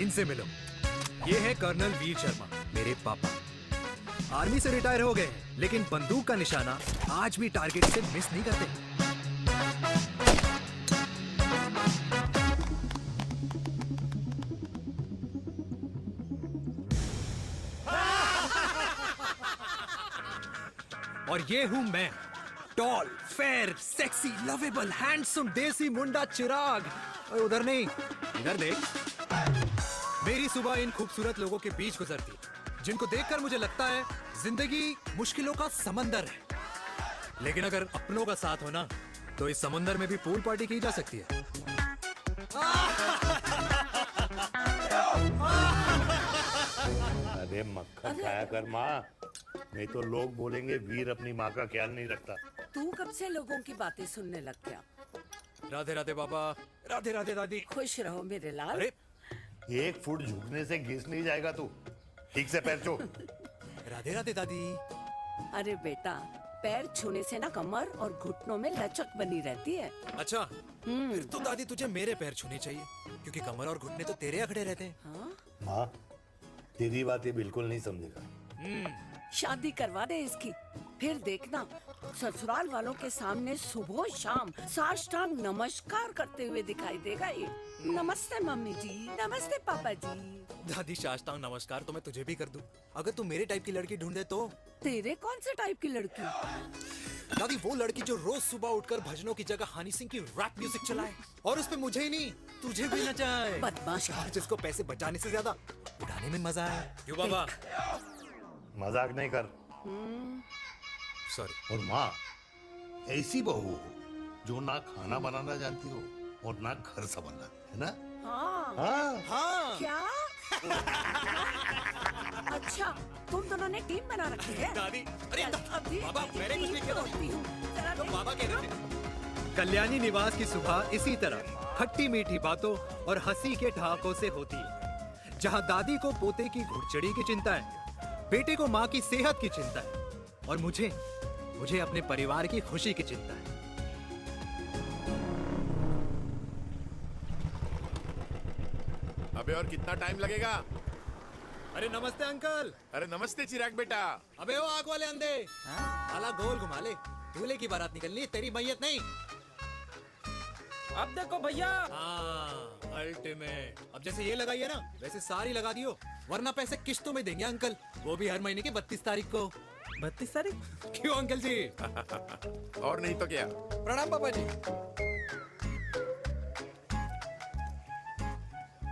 इनसे मिलो। ये है कर्नल वीर शर्मा, मेरे पापा। आर्मी से रिटायर हो गए हैं, लेकिन बंदूक का निशाना आज भी टारगेट से मिस नहीं करते। और ये हूं मैं, tall, fair, sexy, lovable, handsome, desi मुंडा चिराग। और उधर नहीं, इधर देख। मेरी सुबह इन खूबसूरत लोगों के बीच गुजरती, जिनको देखकर मुझे लगता है जिंदगी मुश्किलों का समंदर है। लेकिन अगर अपनों का साथ हो ना, तो इस समंदर में भी पूल पार्टी की जा सकती है। अरे मक्खन खाया कर माँ, नहीं तो लोग बोलेंगे वीर अपनी माँ का ख्याल नहीं रखता। तू कब से लोगों की बातें सुनने लग गया? राधे राधे बाबा, राधे राधे दादी। खुश रहो मेरे लाल। अरे 1 फुट झुकने से घिस नहीं जाएगा तू, ठीक से पैर छू। राधे राधे दादी। अरे बेटा, पैर छूने से ना कमर और घुटनों में लचक बनी रहती है। अच्छा, फिर तो दादी तुझे मेरे पैर छूने चाहिए, क्योंकि कमर और घुटने तो तेरे अखड़े रहते हैं। हाँ? माँ, तेरी बात ये बिल्कुल नहीं समझेगा। शादी करवा दे इसकी, फिर देखना ससुराल वालों के सामने सुबह शाम साष्टांग नमस्कार करते हुए दिखाई देगा ये। नमस्ते मम्मी जी, नमस्ते पापा जी। दादी साष्टांग नमस्कार तो मैं तुझे भी कर दूं, अगर तू मेरे टाइप की लड़की ढूंढे तो। तेरे कौन से टाइप की लड़की? दादी वो लड़की जो रोज सुबह उठकर भजनों की जगह हनी सिंह की रैप म्यूजिक चलाए, और उसपे मुझे ही नहीं तुझे भी नचाए। बदमाश। और जिसको पैसे बचाने से ज्यादा उड़ाने में मजा आए। क्यों बाबा? मजाक नहीं कर। सॉरी। और माँ, ऐसी बहू हो जो ना खाना बनाना जानती हो और ना घर संभालना, है ना? हाँ। हाँ हाँ। क्या? अच्छा, तुम दोनों ने टीम बना रखी है? दादी, अरे अभी बाबा, मैंने कुछ नहीं किया। होती हूँ। जरा तो देख। बाबा कह रहे थे। कल्याणी निवास की सुबह इसी तरह खट्टी मीठी बातों और हंसी के ठहाकों से होती है, जहां दादी को पोते की घुड़चड़ी की चिंता है, बेटे को माँ की सेहत की चिंता है, और मुझे अपने परिवार की खुशी की चिंता है। अबे और कितना टाइम लगेगा? अरे नमस्ते अंकल। अरे नमस्ते चिराग बेटा। अबे वो आग वाले अंधे, साला गोल घुमा ले, दूल्हे की बारात निकलनी है, तेरी मैयत नहीं। अब देखो भैया। हाँ, अल्टीमेट। अब जैसे ये लगाई है ना, वैसे सारी लगा दियो, वरना पैसे किश्तों में देंगे अंकल, वो भी हर महीने की 32 तारीख को। 32 तारीख? क्यों अंकल जी? और नहीं तो क्या। प्रणाम पापा जी।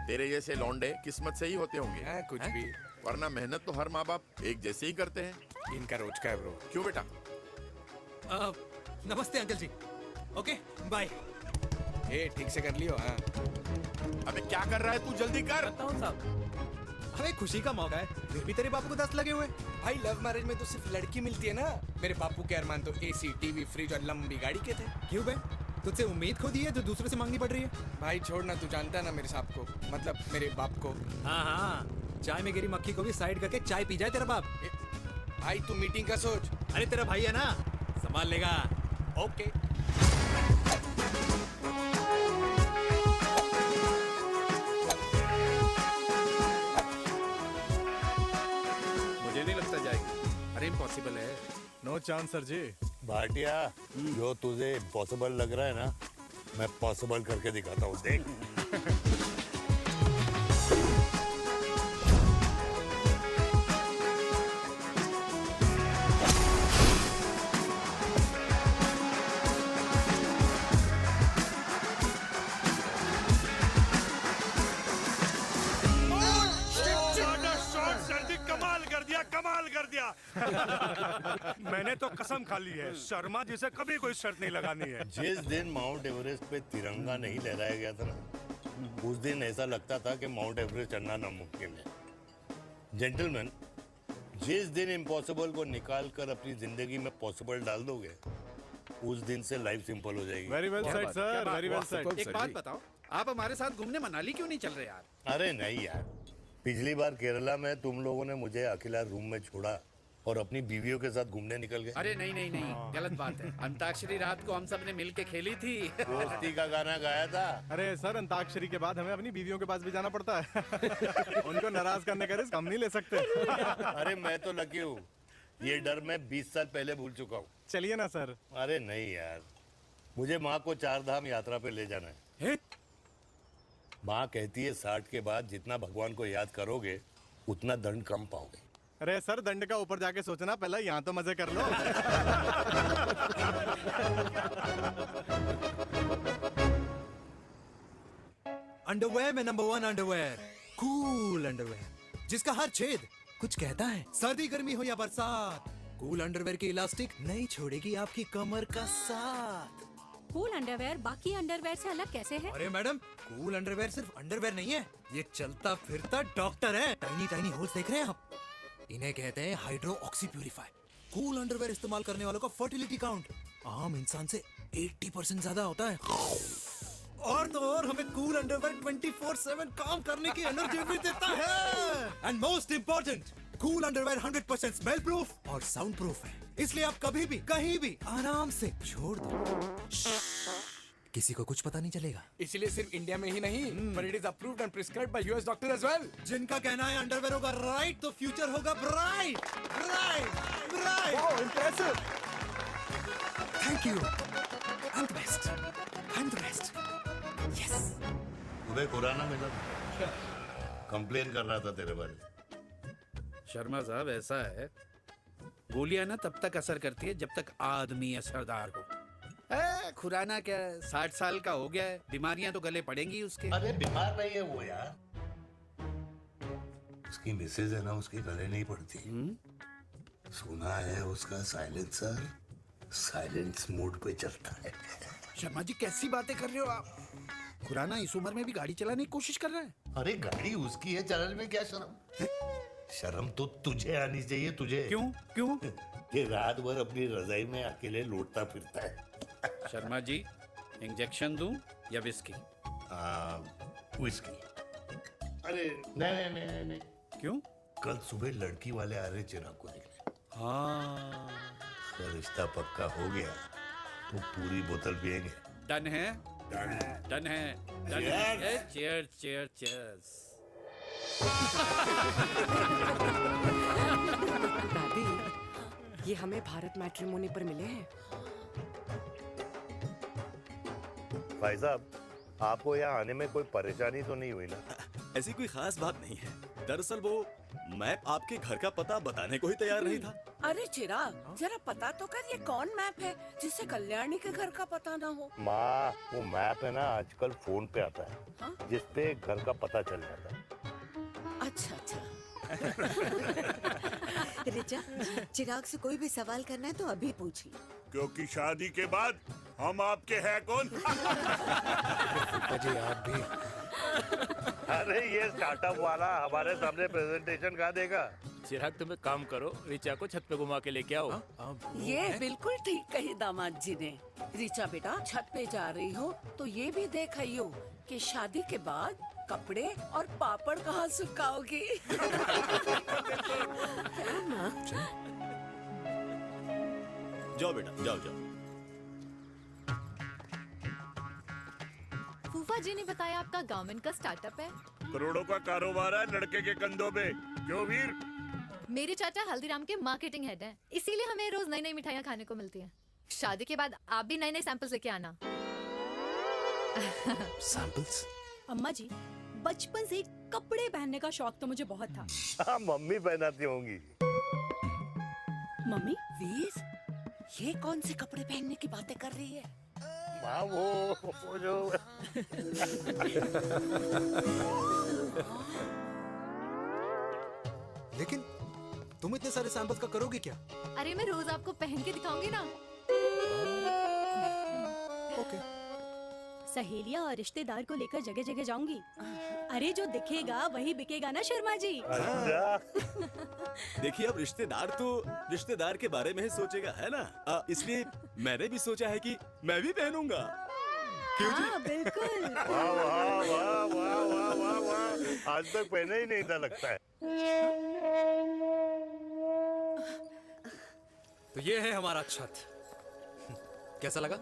तेरे जैसे लौंडे किस्मत से ही होते होंगे। कुछ भी। वरना मेहनत तो हर माँ बाप एक जैसे ही करते हैं। इनका रोज का है ब्रो। क्यों बेटा? नमस्ते अंकल जी। Okay bye. ठीक से कर लियो। हाँ। अबे क्या कर रहा है तू, जल्दी कर। बताओ साहब। हमें खुशी का मौका है, फिर भी तेरे बापू को 10 लगे हुए। भाई लव मैरिज में तो सिर्फ लड़की मिलती है ना। मेरे बापू के अरमान तो एसी, टीवी, फ्रिज और लंबी गाड़ी के थे। क्यों बे? तुझसे उम्मीद खो दी है जो दूसरे से मांगनी पड़ रही है? भाई छोड़ना, तू जानता है ना मेरे साहब को, मतलब मेरे बाप को। हाँ हाँ, चाय में गिरी मक्खी को भी साइड करके चाय पी जाए तेरा बाप। भाई तू मीटिंग का सोच। अरे तेरा भाई है ना, संभाल लेगा। ओके। मुझे नहीं लगता जाएगी। अरे इम्पॉसिबल है। नो चांस सर जी। भाटिया, जो तुझे इम्पॉसिबल लग रहा है ना, मैं पॉसिबल करके दिखाता हूँ, देख। कमाल कर दिया। मैंने तो कसम खा ली है, शर्मा जी से कभी कोई शर्त नहीं लगानी है। जिस दिन माउंट एवरेस्ट पे तिरंगा नहीं लहराया गया था ना, उस दिन ऐसा लगता था कि माउंट एवरेस्ट चढ़ना नामुमकिन है। जेंटलमैन, जिस दिन इम्पॉसिबल को निकाल कर अपनी जिंदगी में पॉसिबल डाल दोगे, उस दिन से लाइफ सिंपल हो जाएगी। Very well said sir, very well said. एक बात बताओ, आप हमारे साथ घूमने मनाली क्यों नहीं चल रहे यार? अरे नहीं यार, पिछली बार केरला में तुम लोगों ने मुझे अकेला रूम में छोड़ा और अपनी बीवियों के साथ घूमने निकल गए। अरे नहीं नहीं नहीं, गलत बात है। अंताक्षरी रात को हम सब ने मिल के खेली थी। दोस्ती का गाना गाया था। अरे सर, अंताक्षरी के बाद हमें अपनी बीवियों के पास भी जाना पड़ता है। उनको नाराज करने का रिस्क हम नहीं ले सकते। अरे मैं तो लकी हूँ, ये डर मैं 20 साल पहले भूल चुका हूँ। चलिए ना सर। अरे नहीं यार, मुझे माँ को 4 धाम यात्रा पे ले जाना है। माँ कहती है 60 के बाद जितना भगवान को याद करोगे उतना दंड कम पाओगे। अरे सर, दंड का ऊपर जाके सोचना, पहले यहाँ तो मजे कर लो। अंडरवेयर में नंबर 1 अंडरवेयर, कूल अंडरवेयर, जिसका हर छेद कुछ कहता है। सर्दी गर्मी हो या बरसात, कूल अंडरवेयर की इलास्टिक नहीं छोड़ेगी आपकी कमर का साथ। कूल अंडरवेयर बाकी अंडरवेयर से अलग कैसे है? अरे मैडम, कूल अंडरवेयर सिर्फ अंडरवेयर नहीं है, ये चलता फिरता डॉक्टर है। टाइनी टाइनी होल्स देख रहे हैं आप? इन्हें कहते हैं hydro oxy purifier. Cool underwear इस्तेमाल करने वालों का फर्टिलिटी काउंट आम इंसान से 80% ज्यादा होता है। और तो और हमें कूल अंडरवेयर 24/7 काम करने की एनर्जी भी देता है। And most important, cool underwear 100% smell proof और साउंड प्रूफ है, इसलिए आप कभी भी कहीं भी आराम से छोड़ दो, किसी को कुछ पता नहीं चलेगा। इसीलिए सिर्फ इंडिया में ही नहीं, but it is approved and prescribed by US doctor as well. जिनका कहना है अंडरवेयर होगा राइट तो फ्यूचर होगा bright bright bright. Oh, impressive. Thank you. I'm the best. I'm the best. Yes. तुम्हें खुराना मिला था, कंप्लेन कर रहा था तेरे बारे में। शर्मा साहब, ऐसा है, गोलियां ना तब तक असर करती है जब तक आदमी असरदार हो। खुराना क्या, 60 साल का हो गया है, बीमारियां तो गले पड़ेंगी उसके। अरे बीमार नहीं है वो यार, उसकी मिसेज है ना, उसके गले नहीं पड़ती। सुना है उसका साइलेंसर साइलेंस मोड पे चलता है। शर्मा जी, कैसी बातें कर रहे हो आप? खुराना इस उम्र में भी गाड़ी चलाने की कोशिश कर रहा है। अरे गाड़ी उसकी है, चलाने में क्या शर्म? शर्म तो तुझे आनी चाहिए, तुझे। क्यों क्यों? ये रात भर अपनी रजाई में अकेले लौटता फिरता है। शर्मा जी, इंजेक्शन दूं या विस्की? विस्की। अरे नहीं नहीं नहीं नहीं। क्यों? कल सुबह लड़की वाले आ रहे चिराग को देखने। हाँ, अगर रिश्ता पक्का हो गया तो पूरी बोतल पिएंगे। डन है, डन है। डन है, डन है। Cheers cheers cheers. दादी, ये हमें भारत मैट्रिमोनी पर मिले हैं। भाई साहब, आपको यहाँ आने में कोई परेशानी तो नहीं हुई ना? ऐसी कोई खास बात नहीं है। दरअसल वो मैप आपके घर का पता बताने को ही तैयार नहीं था। अरे चिराग, जरा पता तो कर, ये कौन मैप है जिससे कल्याणी के घर का पता ना हो? माँ, वो मैप है ना आजकल फोन पे आता है। हाँ? जिसपे घर का पता चल जाता है। अच्छा अच्छा। रिचा, चिराग से कोई भी सवाल करना है तो अभी पूछिए। क्योंकि शादी के बाद हम आपके हैं कौन? जी आप भी। अरे ये स्टार्टअप वाला हमारे सामने प्रेजेंटेशन कहाँ देगा? चिराग, तुम एक काम करो, रिचा को छत पे घुमा के लेके आओ। ये बिल्कुल ठीक कही दामाद जी ने। रिचा बेटा, छत पे जा रही हो तो ये भी देख आइयो कि शादी के बाद कपड़े और पापड़ कहाँ सुखाओगी। जाओ बेटा, जाओ जाओ। फूफा जी ने बताया आपका गवर्नमेंट का स्टार्टअप है। करोड़ों का कारोबार है लड़के के कंधों पे। क्यों वीर? मेरे चाचा हल्दीराम के मार्केटिंग हेड हैं, इसीलिए हमें रोज नई नई मिठाइयाँ खाने को मिलती हैं। शादी के बाद आप भी नए नए सैंपल्स लेके आना। सैंपल्स? अम्मा जी, बचपन से कपड़े पहनने का शौक तो मुझे बहुत था। हाँ, मम्मी पहनाती होंगी। मम्मी? वीर, ये कौन से कपड़े पहनने की बातें कर रही है? माँ, वो जो लेकिन तुम इतने सारे सैंपल्स का करोगे क्या? अरे मैं रोज आपको पहन के दिखाऊंगी ना। ओके। सहेलियां और रिश्तेदार को लेकर जगह जगह जाऊंगी। अरे जो दिखेगा वही बिकेगा ना शर्मा जी। देखिए, अब रिश्तेदार के बारे में ही सोचेगा, है ना? इसलिए मैंने भी सोचा है कि मैं भी पहनूंगा। क्यों जी? हाँ बिल्कुल। वाह वाह वाह वाह वाह वाह वाह, आज तक पहना ही नहीं था लगता है। तो ये है हमारा छत। कैसा लगा?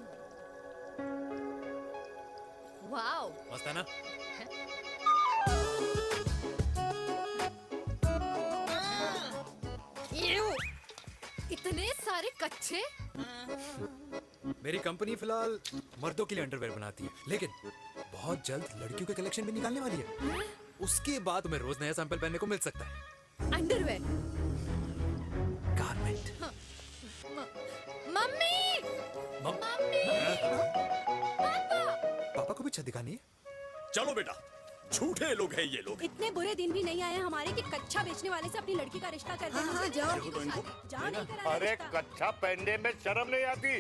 वाओ, मस्त है ना? इतने सारे कच्चे। मेरी कंपनी फिलहाल मर्दों के लिए अंडरवेयर बनाती है, लेकिन बहुत जल्द लड़कियों के कलेक्शन भी निकालने वाली है। उसके बाद तुम्हें रोज नया सैंपल पहनने को मिल सकता है। अंडरवेयर। गारमेंट। मम्मी। मम्मी। पापा को भी छत दिखानी है। चलो बेटा, झूठे लोग हैं ये लोग। इतने बुरे दिन भी नहीं आए हमारे कि कच्चा बेचने वाले से अपनी लड़की का रिश्ता कर देना। हाँ, जाओ। जाओ नहीं करा अरे रिश्ता। कच्चा पहनने में शर्म नहीं आती,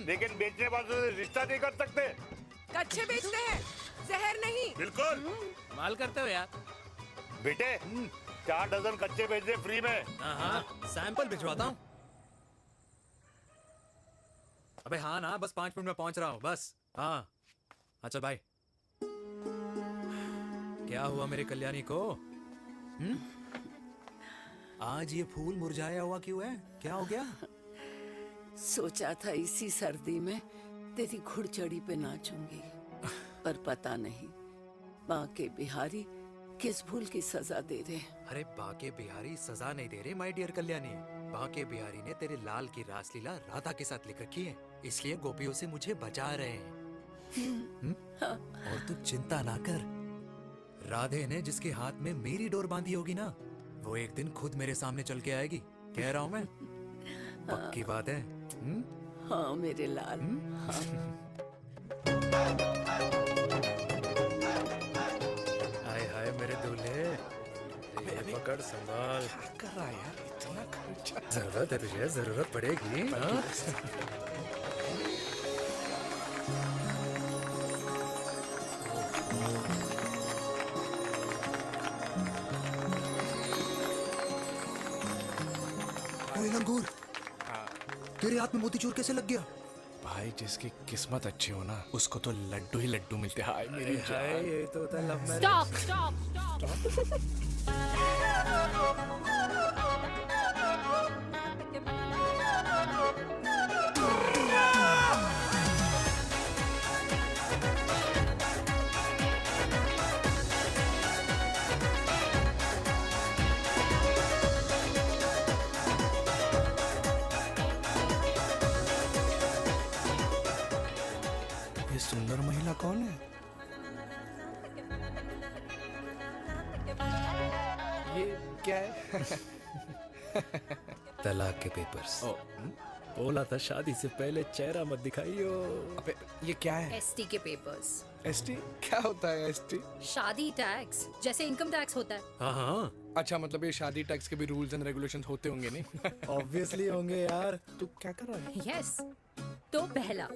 लेकिन बेचने वालों से रिश्ता नहीं कर सकते। कच्चे बेचते हैं, जहर नहीं। बिल्कुल। माल करते हो यार। बेटे 4 डजन कच्चे बेच दे फ्री में। हाँ, सैंपल भिजवाता हूँ। अबे हाँ ना, बस 5 मिनट में पहुंच रहा हूँ बस। हाँ, अच्छा बाय। क्या हुआ मेरे कल्याणी को? आज ये फूल मुरझाया हुआ क्यों है? क्या हो गया? सोचा था इसी सर्दी में तेरी घुड़चड़ी पे नाचूंगी, पर पता नहीं बाके बिहारी किस भूल की सजा दे रहे। अरे बाके बिहारी सजा नहीं दे रहे माय डियर कल्याणी। बाके बिहारी ने तेरे लाल की रासलीला राधा के साथ लिख रखी है, इसलिए गोपियों से मुझे बचा रहे हैं। और तू चिंता ना कर, राधे ने जिसके हाथ में मेरी डोर बांधी होगी ना, वो एक दिन खुद मेरे सामने चल के आएगी। कह रहा हूँ मैं, पक्की बात है। हाँ मेरे लाल। हाय हाय मेरे दूल्हे, ये पकड़ संभाल। क्या कर रहा है यार, इतना खर्चा। जरूरत है तुझे, जरूरत पड़ेगी। हाँ? ओए लंगूर, तेरे हाथ में मोतीचूर कैसे लग गया? भाई जिसकी किस्मत अच्छी हो ना, उसको तो लड्डू ही लड्डू मिलते हैं। हाय मेरी जान। ये तो होता है love marriage. Stop stop stop. ये सुंदर महिला कौन है? ये क्या है? तलाक के पेपर्स। बोला था शादी से पहले चेहरा मत दिखाइयो। अबे ये क्या है? एसटी के पेपर्स। एसटी क्या होता है? एसटी शादी टैक्स, जैसे इनकम टैक्स होता है। हाँ हाँ, अच्छा, मतलब ये शादी टैक्स के भी रूल्स एंड रेगुलेशंस होते होंगे नहीं? ऑब्वियसली होंगे यार। तू क्या कर रहा है? यस। तो पहला,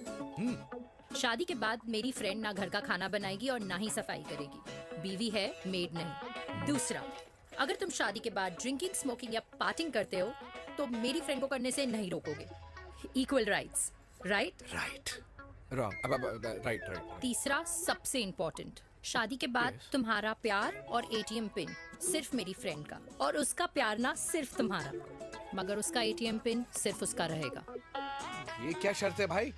शादी के बाद मेरी फ्रेंड ना घर का खाना बनाएगी और ना ही सफाई करेगी। बीवी है, मेड नहीं। दूसरा, अगर तुम शादी के बाद ड्रिंकिंग, स्मोकिंग या पार्टिंग करते हो तो मेरी फ्रेंड को करने से नहीं रोकोगे। Equal rights, right? Right. Wrong. अब राइट राइट। तीसरा, सबसे इम्पोर्टेंट, शादी के बाद तुम्हारा प्यार और एटीएम पिन सिर्फ मेरी फ्रेंड का, और उसका प्यार ना सिर्फ तुम्हारा, मगर उसका एटीएम पिन सिर्फ उसका रहेगा। ये क्या शर्त है भाई?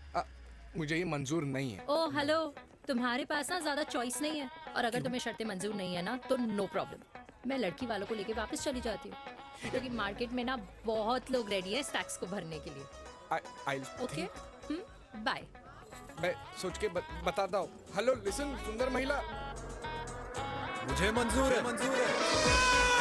मुझे ये मंजूर नहीं है। ओ हेलो, तुम्हारे पास ना ज्यादा चॉइस नहीं है, और अगर तुम्हें शर्तें मंजूर नहीं है ना तो नो प्रॉब्लम, मैं लड़की वालों को लेके वापस चली जाती हूँ, क्योंकि मार्केट में ना बहुत लोग रेडी हैं इस टैक्स को भरने के लिए। Okay, bye. मैं सोच के बताता हूँ। हेलो लिसन, सुंदर महिला, मुझे मंजूर है, मंजूर है।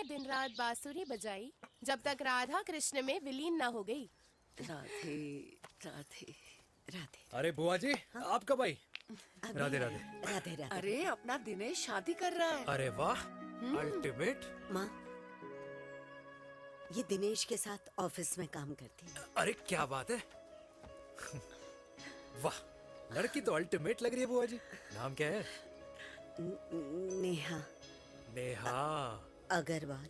दिन रात बांसुरी बजाई जब तक राधा कृष्ण में विलीन ना हो गई। राधे राधे राधे। अरे बुआ जी, आप कब आई? राधे राधे। राधे राधे। अरे अपना दिनेश शादी कर रहा है। अरे वाह, अल्टीमेट। माँ, ये दिनेश के साथ ऑफिस में काम करती है। अरे क्या बात है। वाह, लड़की तो अल्टीमेट लग रही है बुआ जी। नाम क्या है? नेहा। नेहा अग्रवाल।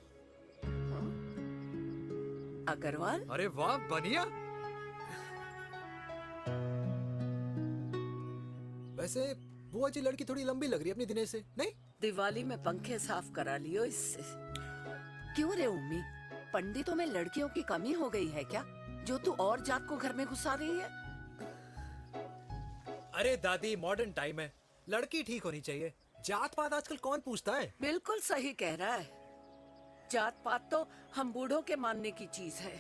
अग्रवाल? अरे वाह, बढ़िया। वैसे बुआ जी लड़की थोड़ी लंबी लग रही है अपनी दिनेश से, नहीं? दिवाली में पंखे साफ करा लियो इससे। क्यों रे उम्मी, पंडितों में लड़कियों की कमी हो गई है क्या, जो तू और जात को घर में घुसा रही है? अरे दादी, मॉडर्न टाइम है, लड़की ठीक होनी चाहिए। जात पात आजकल कौन पूछता है? बिल्कुल सही कह रहा है। जात पात तो हम बूढ़ों के मानने की चीज है,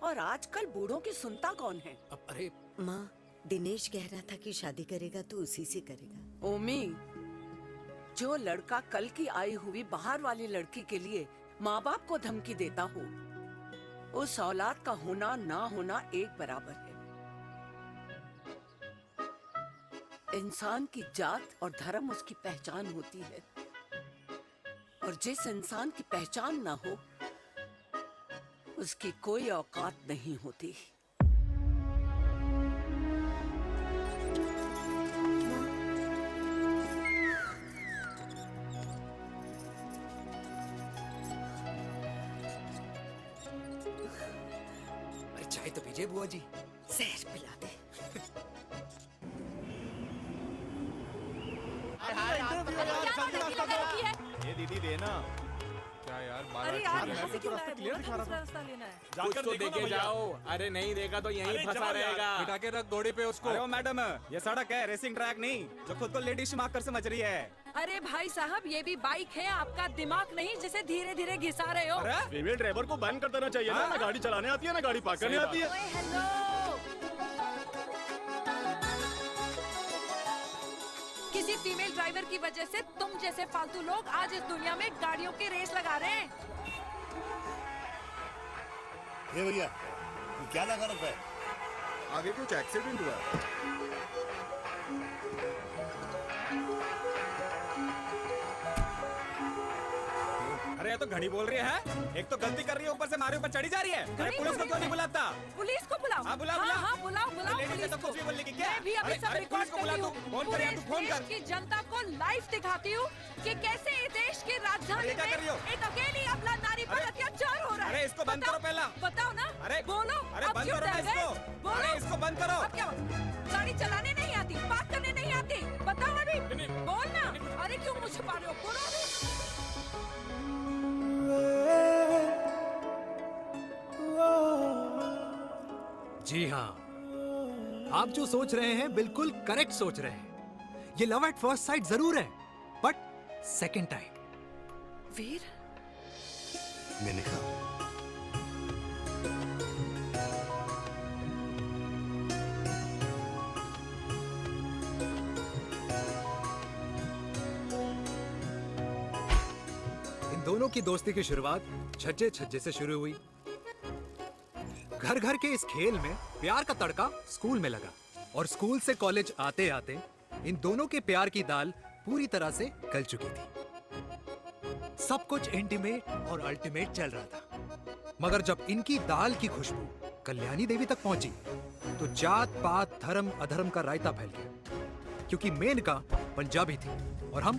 और आजकल बूढ़ों की सुनता कौन है? अब अरे माँ, दिनेश कह रहा था कि शादी करेगा तो उसी से करेगा। ओमी, जो लड़का कल की आई हुई बाहर वाली लड़की के लिए माँ बाप को धमकी देता हो, उस औलाद का होना ना होना एक बराबर है। इंसान की जात और धर्म उसकी पहचान होती है, और जिस इंसान की पहचान ना हो उसकी कोई औकात नहीं होती। अरे चाय तो पीजिए बुआ जी। जहर पिला दे। ये दीदी देना। क्या यार, अरे यार यहाँ से क्यों लाए? बोला था दूसरा रास्ता लेना है। कुछ तो देके जाओ। अरे नहीं देगा तो यहीं फंसा रहेगा। बिठा के रख घोड़े पे उसको। अरे मैडम, ये सड़क है, रेसिंग ट्रैक नहीं जो खुद को लेडी शिमाकर समझ रही है। अरे भाई साहब, ये भी बाइक है, आपका दिमाग नहीं जिसे धीरे धीरे घिसा रहे हो। फीमेल ड्राइवर को बैन कर देना चाहिए ना गाड़ी चलाने आती है ना गाड़ी पार्क करने आती है। ओए हेलो, किसी फीमेल ड्राइवर की वजह से तुम जैसे फालतू लोग आज इस दुनिया में गाड़ियों की रेस लगा रहे हैं। ये भैया, ये क्या लगा रखा है? आगे कुछ एक्सीडेंट हुआ है। अरे ये तो घड़ी बोल रही है। एक तो गलती कर रही है, ऊपर से हमारे ऊपर चढ़ी जा रही है। अरे पुलिस को क्यों नहीं बुलाता? पुलिस को बुलाओ। हाँ बुलाओ, हाँ बुलाओ बुलाओ लेडीज पुलिस तो को। कुछ भी बोलने की क्या? मैं भी अभी सब रिकॉर्ड कर रही हूँ। फोन कर यार, तू फोन कर। देश की जनता को लाइव दिखाती हूँ कि कैसे इस देश की राजधानी अरे क्या कर रही हो? में एक अकेली अबला नारी पर अत्याचार हो रहा है। अरे इसको बंद करो पहला। बताओ ना। अरे बोलो। अरे अब बंद क्यों करो ना डर गए? इसको। बोलो। अरे इसको बंद करो। अब क्या गाड़ी चलाने नहीं आती, बात करने नहीं आती? बताओ अभी, बोल ना। अरे क्यों मुझे छुपा रहे हो? बोलो अभी। जी हाँ, आप जो सोच रहे हैं बिल्कुल करेक्ट सोच रहे हैं। ये लव एट फर्स्ट साइट जरूर है, बट सेकंड टाइम। वीर, मैंने कहा इन दोनों की दोस्ती की शुरुआत छज्जे छज्जे से शुरू हुई। घर घर के इस खेल में प्यार का तड़का स्कूल में लगा, और स्कूल से कॉलेज आते आते इन दोनों के प्यार की दाल पूरी तरह से गल चुकी थी। सब कुछ इंटीमेट और अल्टीमेट चल रहा था, मगर जब इनकी दाल की खुशबू कल्याणी देवी तक पहुंची तो जात पात धर्म अधर्म का रायता फैल गया, क्योंकि मेनका पंजाबी थी और हम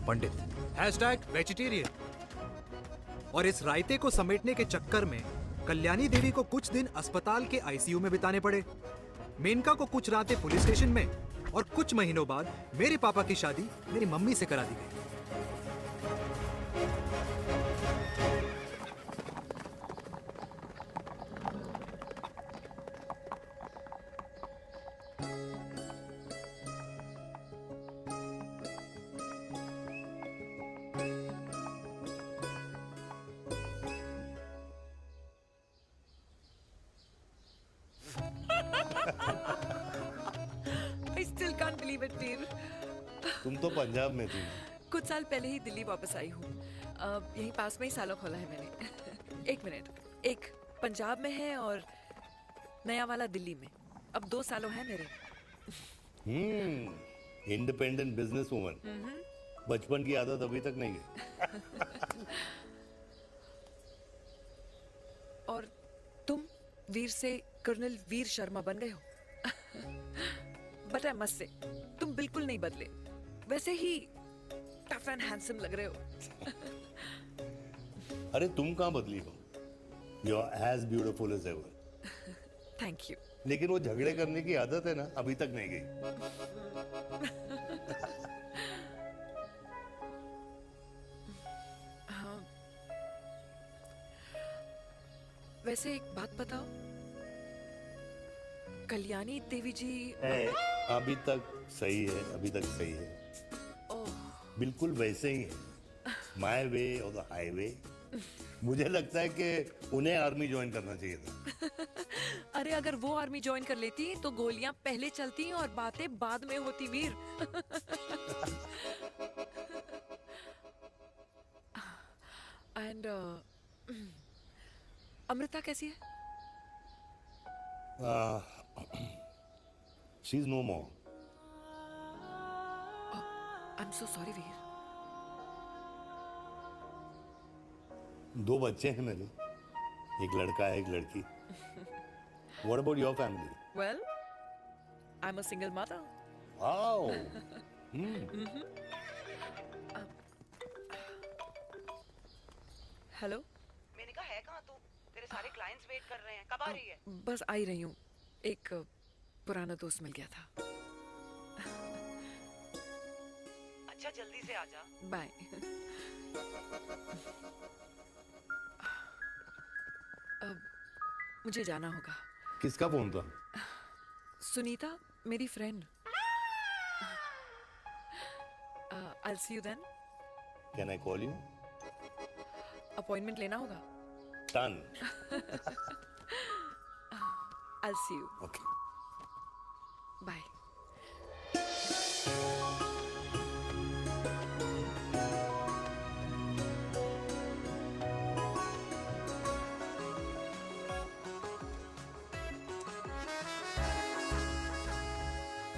पंडित। #वेजिटेरियन। और इस रायते को समेटने के चक्कर में कल्याणी देवी को कुछ दिन अस्पताल के आईसीयू में बिताने पड़े। मेनका को कुछ रातें पुलिस स्टेशन में, और कुछ महीनों बाद मेरे पापा की शादी मेरी मम्मी से करा दी गई। I still can't believe it, वीर। तुम तो पंजाब में थी। कुछ साल पहले ही दिल्ली वापस आई हूँ। यहीं पास में ही सालों खोला है मैंने। एक मिनट, एक पंजाब में है और नया वाला दिल्ली में। अब 2 सालों है मेरे। Independent business woman. बचपन की आदत अभी तक नहीं है। और तुम वीर से कर्नल वीर शर्मा बन गए हो। बट आई मस्ट से, तुम बिल्कुल नहीं बदले, वैसे ही टफ एंड हैंडसम लग रहे हो। अरे तुम कहाँ बदली हो? You are as beautiful as ever. Thank you. लेकिन वो झगड़े करने की आदत है ना, अभी तक नहीं गई। वैसे एक बात बताओ, कल्याणी देवी जी अभी तक सही है, अभी तक सही है, बिल्कुल वैसे ही है, माय वे और द हाईवे। मुझे लगता है कि उन्हें आर्मी ज्वाइन करना चाहिए था। अरे अगर वो आर्मी ज्वाइन कर लेती तो गोलियां पहले चलती और बातें बाद में होती वीर। एंड अमृता कैसी है? She is no more. I am so sorry Veer. 2 बच्चे हैं मेरे, एक लड़का है, एक लड़की। What about your family? Well, I'm a single mother. Wow. Hello. मैंने कहा है कहाँ तू? तेरे सारे क्लाइंट्स वेट कर रहे हैं, कब आ रही है? बस आ ही रही हूँ, एक पुराना दोस्त मिल गया था। अच्छा जल्दी से आ जा। बाय। अब मुझे जाना होगा। किसका फोन था? सुनीता, मेरी friend. I'll see you then. Can I call you? Appointment लेना होगा। Done. I'll see you. Okay. Bye.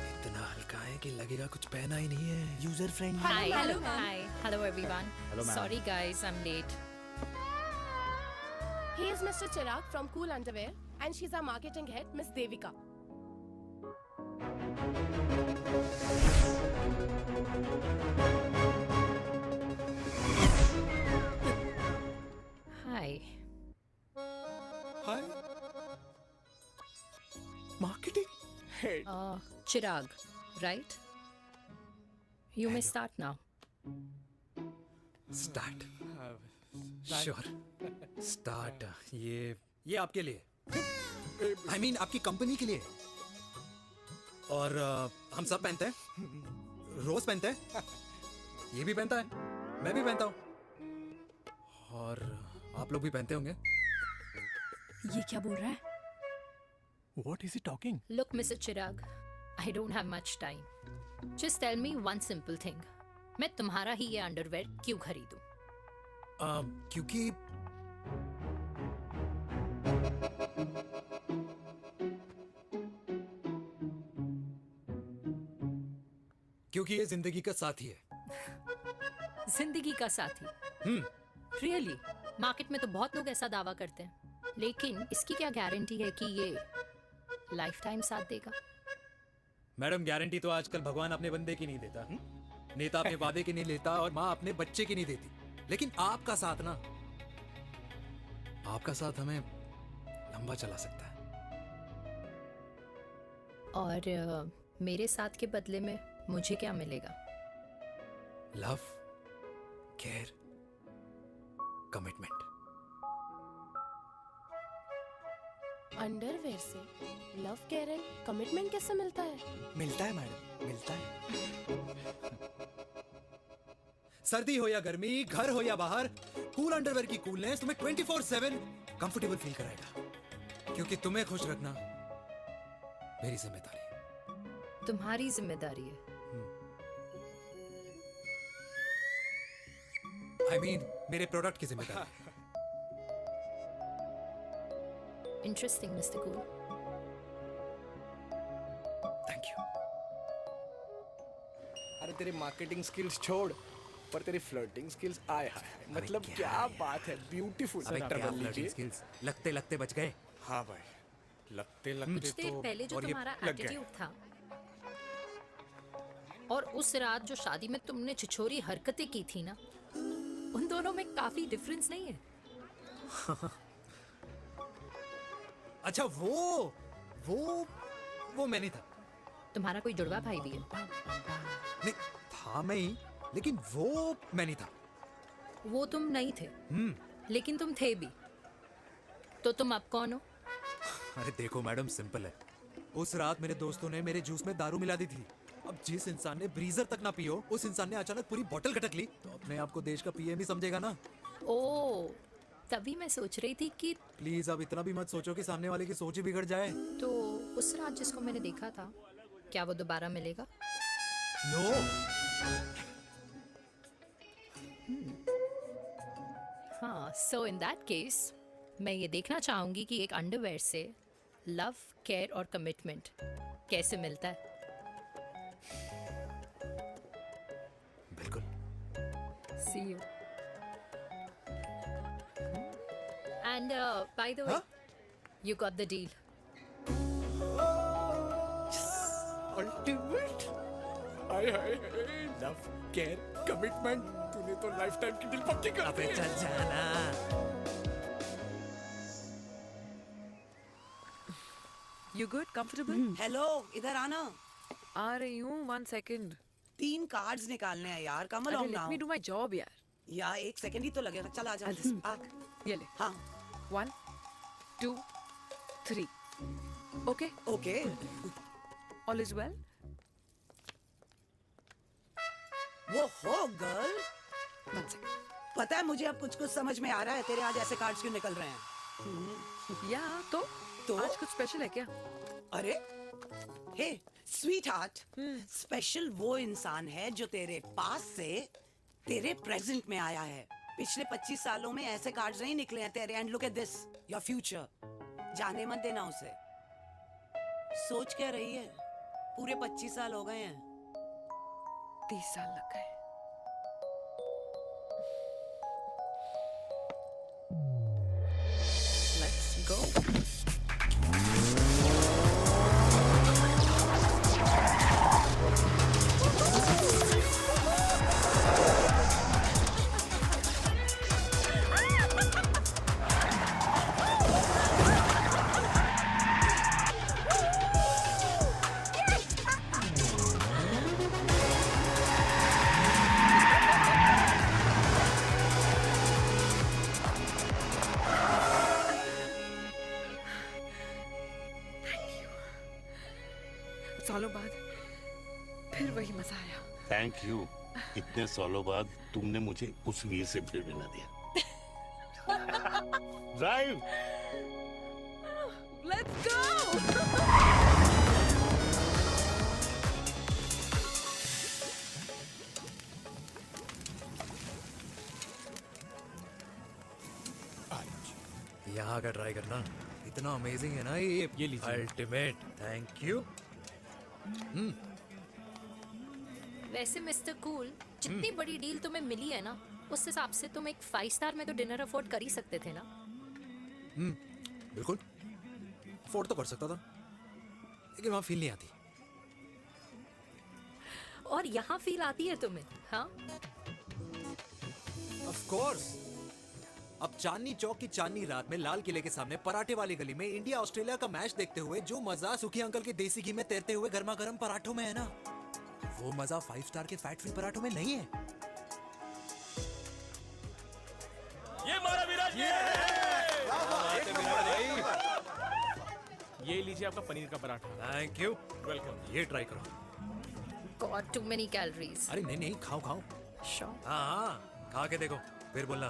इतना हल्का है कि लगेगा कुछ पहना ही नहीं है। User friendly. Hello everyone. Hello, ma'am. Sorry guys, I'm late. He is Mr. Chirag from Cool Underwear and she's our marketing head, Miss Devika. Hi. Hi. Marketing head. Chirag, right? You may start now. Start. Sure. Start. ये आपके लिए। I mean आपकी company के लिए। और हम सब पहनते हैं। रोज पहनते हैं। ये भी पहनता है, मैं भी पहनता हूँ। और आप लोग भी पहनते होंगे। ये क्या बोल रहा है? What is he talking? Look, Mr. Chirag, I don't have much time. Just tell me one simple thing. मैं तुम्हारा ही ये अंडरवेयर क्यों खरीदूं? क्योंकि ये जिंदगी का साथी है। जिंदगी का साथी? Really? मार्केट में तो बहुत लोग ऐसा दावा करते हैं, लेकिन इसकी क्या गारंटी है कि ये लाइफ टाइम साथ देगा? मैडम, गारंटी तो आजकल भगवान अपने बंदे की नहीं देता, नेता अपने वादे की नहीं लेता और माँ अपने बच्चे की नहीं देती। लेकिन आपका साथ ना, आपका साथ हमें लंबा चला सकता है। और मेरे साथ के बदले में मुझे क्या मिलेगा? Love, care, commitment. अंडरवेयर से लव, केयर एंड कमिटमेंट कैसे मिलता है? मिलता है मैडम, मिलता है। सर्दी हो या गर्मी, घर हो या बाहर, कूल अंडरवेयर की कूलनेस तुम्हें 24/7 कंफर्टेबल फील कराएगा। क्योंकि तुम्हें खुश रखना मेरी जिम्मेदारी है। तुम्हारी जिम्मेदारी है? I mean, मेरे प्रोडक्ट की जिम्मेदारी है। Interesting, Mr. Cool. Thank you. अरे तेरे मार्केटिंग स्किल्स छोड़, पर तेरी फ्लर्टिंग स्किल्स आए हाय, मतलब क्या बात है, ब्यूटीफुल। स्किल्स लगते लगते बच गए। हाँ भाई, लगते लगते कुछ देर पहले जो तुम्हारा एटीट्यूड था और उस रात जो शादी में तुमने छिछोरी हरकतें की थी ना, उन दोनों में काफी डिफरेंस नहीं है? अच्छा, वो मैं नहीं था। तुम्हारा कोई जुड़वा भाई भी है? नहीं था मैं ही, लेकिन वो मैं नहीं था। वो तुम नहीं थे, लेकिन तुम थे भी। तो तुम अब कौन हो? अरे देखो मैडम, सिंपल है। उस रात मेरे दोस्तों ने मेरे जूस में दारू मिला दी थी। अब जिस इंसान ने ब्रीजर तक ना पियो, उस इंसान ने अचानक पूरी बोतल खटक ली, तो अपने आप को देश का पीएम ही समझेगा ना। ओ, तभी मैं सोच रही थी कि प्लीज अब इतना भी मत सोचो कि सामने वाले की सोच ही बिगड़ जाए। तो उस रात जिसको मैंने देखा था, क्या वो दोबारा मिलेगा? नो। हाँ, सो इन दैट केस मैं ये देखना चाहूंगी कि एक अंडरवेयर से लव, केयर और कमिटमेंट कैसे मिलता है। बिल्कुल। See you. And by the way, you got the deal. Ultimate. Hi hi hi, love, care, commitment, तूने तो लाइफ टाइम की डील पक्की कर दी। अबे चल जाना। You good? Comfortable? हेलो, इधर आना। आ रही हूँ, 1 second. 3 कार्ड्स निकालने हैं यार, कम अरे, along let now। me do my job यार. यार 1 सेकंड ही तो लगेगा, चल आजा। I'll just- आ। ये ले. हाँ। 1, 2, 3. Okay? Okay. All is well? वो हो गर्ल। 1 second. पता है मुझे अब कुछ कुछ समझ में आ रहा है, तेरे आज ऐसे कार्ड्स क्यों निकल रहे हैं। या तो आज कुछ स्पेशल है क्या? अरे हे स्वीट हार्ट, स्पेशल वो इंसान है जो तेरे पास से तेरे प्रेजेंट में आया है। पिछले 25 सालों में ऐसे कार्ड्स नहीं निकले हैं तेरे। And look at this, your future. जाने मत देना उसे। सोच क्या रही है, पूरे 25 साल हो गए हैं। 30 साल लग गए। Let's go. सालों बाद फिर वही मजा आया। Thank you. इतने सालों बाद तुमने मुझे उस वीर से फिर मिला दिया। ड्राइव। Let's go. यहाँ का ट्राई करना, इतना अमेजिंग है ना ये लीजिए। अल्टीमेट। Thank you. वैसे मिस्टर कूल, जितनी बड़ी डील तुम्हें मिली है ना, उस हिसाब से तुम एक 5 स्टार में तो डिनर अफोर्ड कर ही सकते थे ना। बिल्कुल अफोर्ड तो कर सकता था, लेकिन वहां फील नहीं आती। और यहाँ फील आती है तुम्हें? हाँ, ऑफ कोर्स। अब चांदनी चौक की चांदनी रात में लाल किले के सामने पराठे वाली गली में इंडिया ऑस्ट्रेलिया का मैच देखते हुए जो मजा सुखी अंकल के देसी घी में तैरते हुए गर्मा गर्म पराठों में है ना, वो मजा 5 स्टार के फैट फ्री पराठों में नहीं है। ये मारा विराज। ये लीजिए आपका पनीर का पराठा। Thank you. वेलकम। ये ट्राई करो। God too many calories. अरे नहीं नहीं, खाओ खाओ। श्योर। हाँ, खा के देखो फिर बोलना।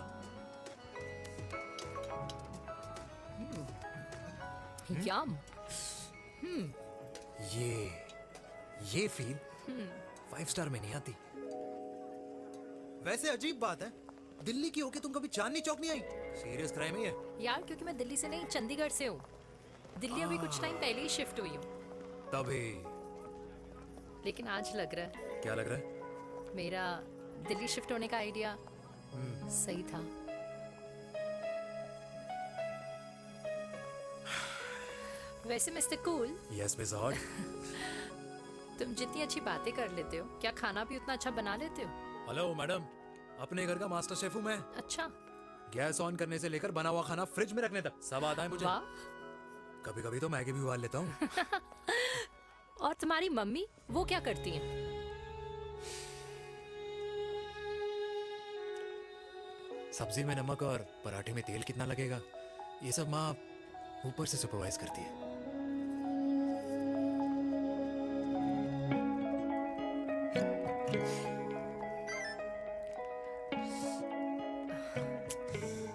यम। ये फील 5 स्टार में नहीं आती। वैसे अजीब बात है, दिल्ली की होके तुम कभी चांदनी चौक नहीं आई? सीरियस क्राइम ही है यार, क्योंकि मैं दिल्ली से नहीं, चंडीगढ़ से हूँ। दिल्ली अभी कुछ टाइम पहले ही शिफ्ट हुई हूँ। तभी। लेकिन आज लग रहा है क्या लग रहा है? मेरा दिल्ली शिफ्ट होने का आइडिया सही था। वैसे mister cool, yes miss hot. तुम जितनी अच्छी बातें कर लेते हो, क्या खाना भी उतना अच्छा बना लेते हो? हेलो मैडम, अपने घर का मास्टर शेफ हूँ मैं। अच्छा। गैस ऑन करने से लेकर बना हुआ खाना फ्रिज में रखने तक सब आता है मुझे। वाह। कभी कभी तो मैगी भी उबाल लेता हूँ। और तुम्हारी मम्मी, वो क्या करती हैं? सब्जी में नमक और पराठे में तेल कितना लगेगा, ये सब माँ ऊपर से सुपरवाइज करती है।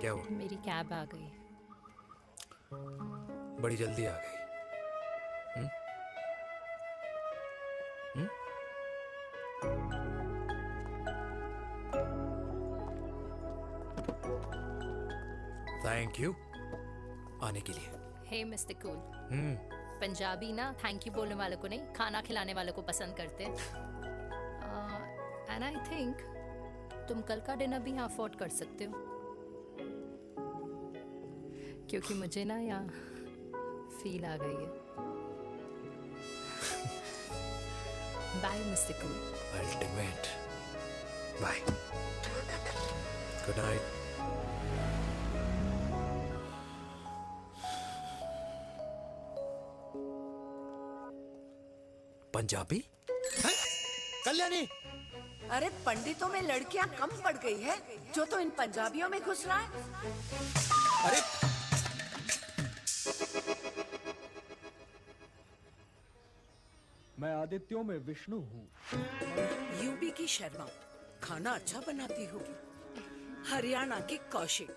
क्या हुआ? मेरी कैब आ गई। बड़ी जल्दी आ गई। थैंक यू आने के लिए। हे मिस्टर कूल, पंजाबी ना थैंक यू बोलने वालों को नहीं, खाना खिलाने वालों को पसंद करते हैं। एंड आई थिंक तुम कल का डिनर भी यहाँ अफोर्ड कर सकते हो, क्योंकि मुझे ना यहाँ फील आ गई है। Bye mister cool. Ultimate. Bye. Good night. Punjabi? Kalyani, अरे पंडितों में लड़कियां कम पड़ गई है जो तो इन पंजाबियों में घुस रहा है। अरे मैं आदित्यों में विष्णु हूँ। यूपी की शर्मा खाना अच्छा बनाती होगी, हरियाणा की कौशिक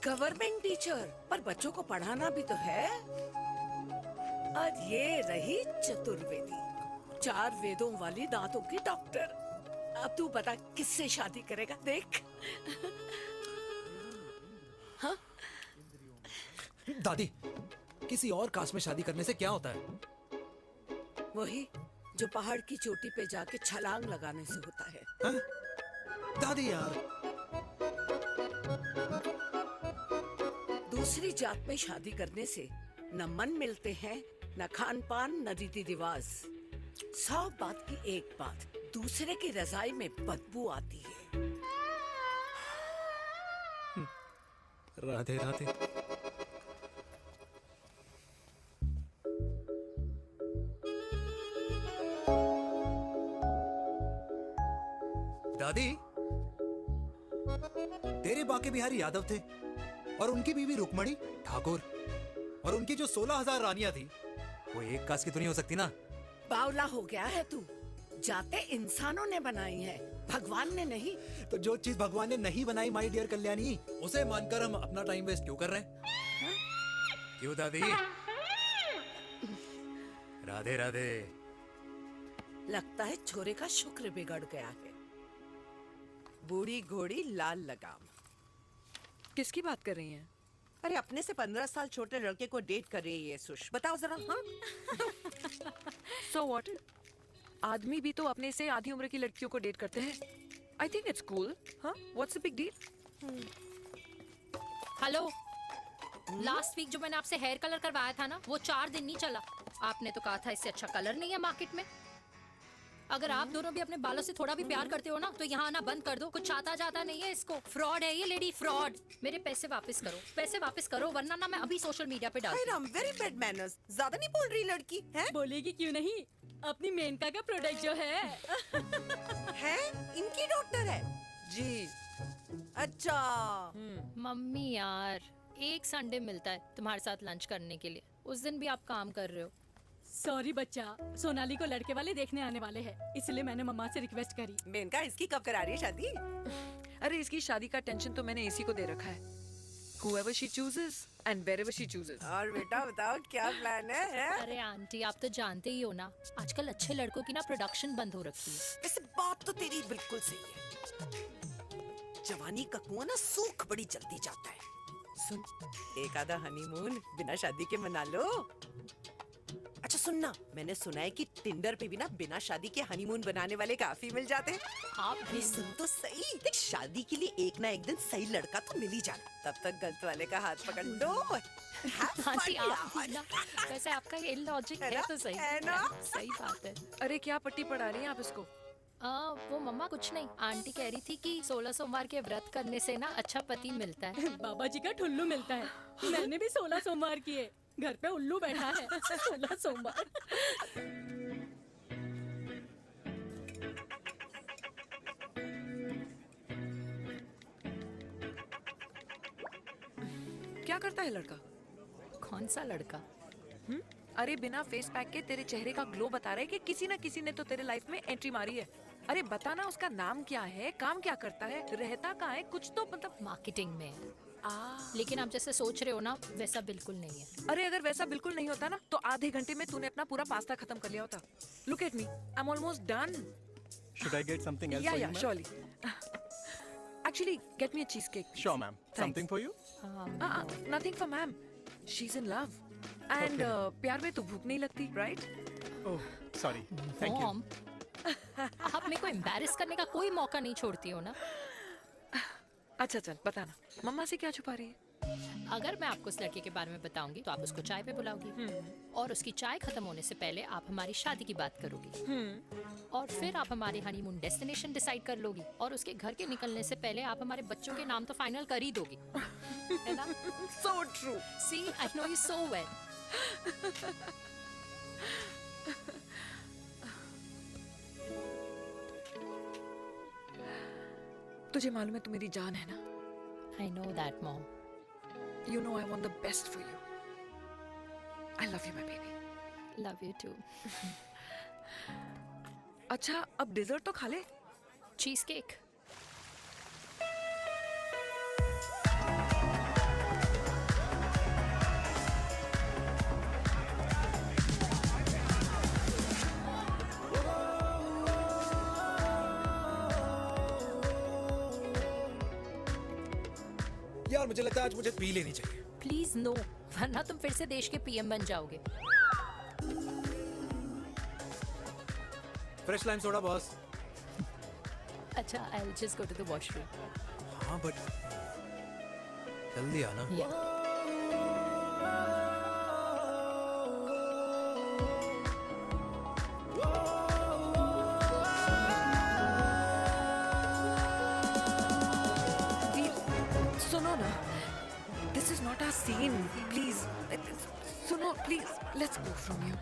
गवर्नमेंट टीचर, पर बच्चों को पढ़ाना भी तो है। और ये रही चतुर्वेदी, 4 वेदों वाली दांतों की डॉक्टर। अब तू बता किससे शादी करेगा? देख। हाँ? दादी, किसी और कास्ट में शादी करने से क्या होता है? वही जो पहाड़ की चोटी पे जाके छलांग लगाने से होता है। हाँ? दादी यार, दूसरी जात में शादी करने से न मन मिलते हैं, न खान पान, न रीति रिवाज। 100 बात की एक बात, दूसरे की रजाई में बदबू आती है। राधे राधे। दादी, तेरे बाके बिहारी यादव थे और उनकी बीवी रुक्मणी ठाकुर, और उनकी जो 16,000 रानियां थी वो एक कास्ट की तो नहीं हो सकती ना? बावला हो गया है तू। जाते इंसानों ने बनाई है, भगवान ने नहीं। तो जो चीज भगवान ने नहीं बनाई माय डियर कल्याणी, उसे मानकर हम अपना टाइम वेस्ट क्यों कर रहे हैं? क्यों दादी? राधे राधे। लगता है छोरे का शुक्र बिगड़ गया है। बूढ़ी घोड़ी लाल लगाम। किसकी बात कर रही हैं? अरे अपने से 15 साल छोटे लड़के को डेट कर रही है सुश। बताओ जरा। हाँ? So what? आदमी भी तो अपने से आधी उम्र की लड़कियों को डेट करते हैं। I think it's cool. हाँ? What's the big deal? Hello, last week जो मैंने आपसे हेयर कलर करवाया था ना, वो 4 दिन नहीं चला। आपने तो कहा था इससे अच्छा कलर नहीं है मार्केट में। अगर आप दोनों भी अपने बालों से थोड़ा भी प्यार करते हो ना, तो यहाँ आना बंद कर दो। कुछ आता जाता नहीं है इसको। फ्रॉड है ये लेडी, फ्रॉड। मेरे पैसे वापस करो, पैसे वापस करो, वरना ना मैं अभी सोशल मीडिया पे डाल दूँ। Very bad manners. ज्यादा नहीं बोल रही लड़की है? बोलेगी क्यों नहीं? अपनी मेनका का प्रोडक्ट जो है है इनकी डॉक्टर है जी। अच्छा मम्मी यार, एक संडे मिलता है तुम्हारे साथ लंच करने के लिए, उस दिन भी आप काम कर रहे हो। सॉरी बच्चा, सोनाली को लड़के वाले देखने आने वाले हैं, इसलिए मैंने मम्मा से रिक्वेस्ट करी। मेनका इसकी कब करा रही है शादी? अरे इसकी शादी का टेंशन तो मैंने इसी को दे रखा है। Whoever she chooses and wherever she chooses. और बेटा बताओ क्या प्लान है? अरे आंटी, आप तो जानते ही हो ना, आजकल अच्छे लड़कों की ना प्रोडक्शन बंद हो रखी है। वैसे बात तो तेरी बिल्कुल सही है। जवानी का कुआं ना सूख बड़ी जल्दी जाता है। सुन, एक आधा हनीमून बिना शादी के मना लो। अच्छा सुनना, मैंने सुना है कि टिंडर पे भी ना बिना शादी के हनीमून बनाने वाले काफी मिल जाते हैं। आप भी सुन तो सही, देख शादी के लिए एक ना एक दिन सही लड़का तो मिल ही जाना, तब तक गलत वाले का हाथ पकड़ लो। आंटी आप भी ना, वैसे आपका ये लॉजिक है तो सही है ना? सही बात है। अरे क्या पट्टी पढ़ा रही हैं आप इसको? वो मम्मा कुछ नहीं, आंटी कह रही थी कि 16 सोमवार के व्रत करने से ना अच्छा पति मिलता है। बाबा जी का ठुल्लू मिलता है। मैंने भी 16 सोमवार किए, घर पे उल्लू बैठा है। 16 सोमवार। क्या करता है लड़का? कौन सा लड़का? अरे बिना फेस पैक के तेरे चेहरे का ग्लो बता रहा है कि किसी ना किसी ने तो तेरे लाइफ में एंट्री मारी है। अरे बताना उसका नाम क्या है, काम क्या करता है, रहता कहाँ है, कुछ तो मतलब। मार्केटिंग में। लेकिन आप जैसे सोच रहे हो ना, वैसा बिल्कुल नहीं है। अरे अगर वैसा बिल्कुल नहीं होता ना तो आधे घंटे में तूने अपना पूरा पास्ता खत्म कर लिया होता। Look at me, I am almost done. Should I get something else Yeah, for you, yeah, ma'am? surely. Actually, get me a cheesecake. Sure, ma'am. Something for you? Nothing for ma'am. She's in love. And प्यार में तो भूख नहीं लगती, right? Oh, sorry. Thank you. Mom, आप मेरे को embarrass करने का कोई मौका नहीं छोड़ती हो ना। अच्छा चल बताना, मम्मा से क्या छुपा रही है? अगर मैं आपको उस लड़के के बारे में बताऊंगी तो आप उसको चाय पे बुलाओगी, और उसकी चाय खत्म होने से पहले आप हमारी शादी की बात करोगी, और फिर आप हमारे हनीमून डेस्टिनेशन डिसाइड कर लोगी, और उसके घर के निकलने से पहले आप हमारे बच्चों के नाम तो फाइनल कर ही दोगी, है ना? So true. See, I know you so well. तुझे मालूम है तू मेरी जान है ना? I know that, Mom. You know I want the best for you. I love you, my baby. Love you too. अच्छा अब डिजर्ट तो खा ले। Cheese cake. यार मुझे लगता है आज मुझे पी लेनी चाहिए। प्लीज नो, वरना तुम फिर से देश के पीएम बन जाओगे। Fresh lime soda boss. अच्छा, I'll just go to the washroom. हाँ बट जल्दी आना। सुनो ना, this is not our scene. Please, सुनो please. Let's go from here.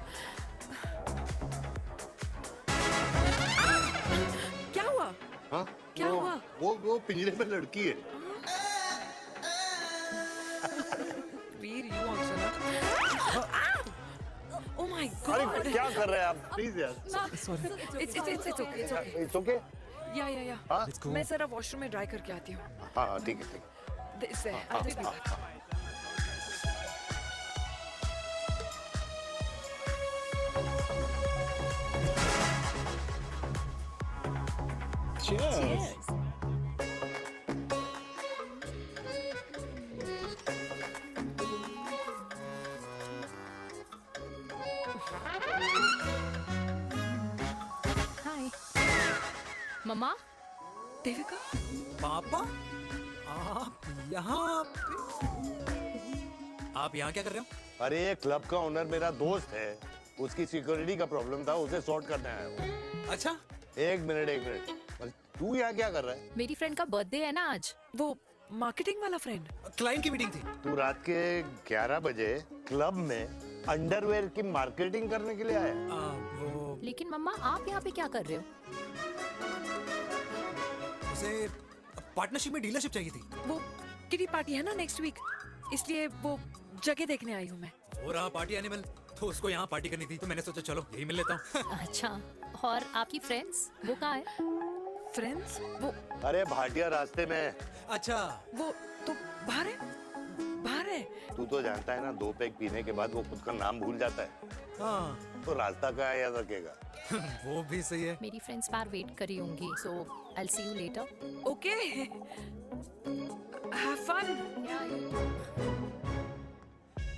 क्या हुआ? हाँ? क्या हुआ? वो पिंजरे में लड़की है। वीर, you also ना? Oh my God! अरे क्या कर रहे हैं आप? प्लीज यार। Sorry. It's okay. It's okay. It's okay? Yeah. हाँ? मैं जरा वॉशरूम में ड्राई करके आती हूँ। हाँ ठीक है। This है। I'll just be back. Cheers. हाय मम्मा। देविका। पापा, आप यहाँ क्या कर रहे हो? अरे ये क्लब का ओनर मेरा दोस्त है, उसकी सिक्योरिटी का प्रॉब्लम था, उसे सॉर्ट करने आया हूँ। अच्छा, एक मिनट। तू यहाँ क्या कर रहा है? मेरी फ्रेंड का बर्थडे है ना आज। वो मार्केटिंग वाला फ्रेंड। क्लाइंट की मीटिंग थी। तू रात के 11 बजे क्लब में अंडरवेयर की मार्केटिंग करने के लिए आया? लेकिन मम्मा आप यहाँ पे क्या कर रहे हो? उसे पार्टनरशिप में डीलरशिप चाहिए थी। वो किटी पार्टी है ना नेक्स्ट वीक, इसलिए वो जगह देखने आई हूँ मैं। वो रहा पार्टी एनिमल, तो उसको यहाँ पार्टी करनी थी, तो मैंने सोचा चलो यही मिल लेता हूँ। अच्छा, और आपकी फ्रेंड्स वो कहाँ है? फ्रेंड्स वो अरे भाटिया रास्ते में। अच्छा, वो तो बाहर है। तू तो जानता है ना, 2 पैक पीने के बाद वो खुद का नाम भूल जाता है। हाँ। तो रास्ता कहाँ याद रखेगा? वो भी सही है। मेरी फ्रेंड्स बाहर वेट कर रही होंगी, so I'll see you later. Okay. Have fun.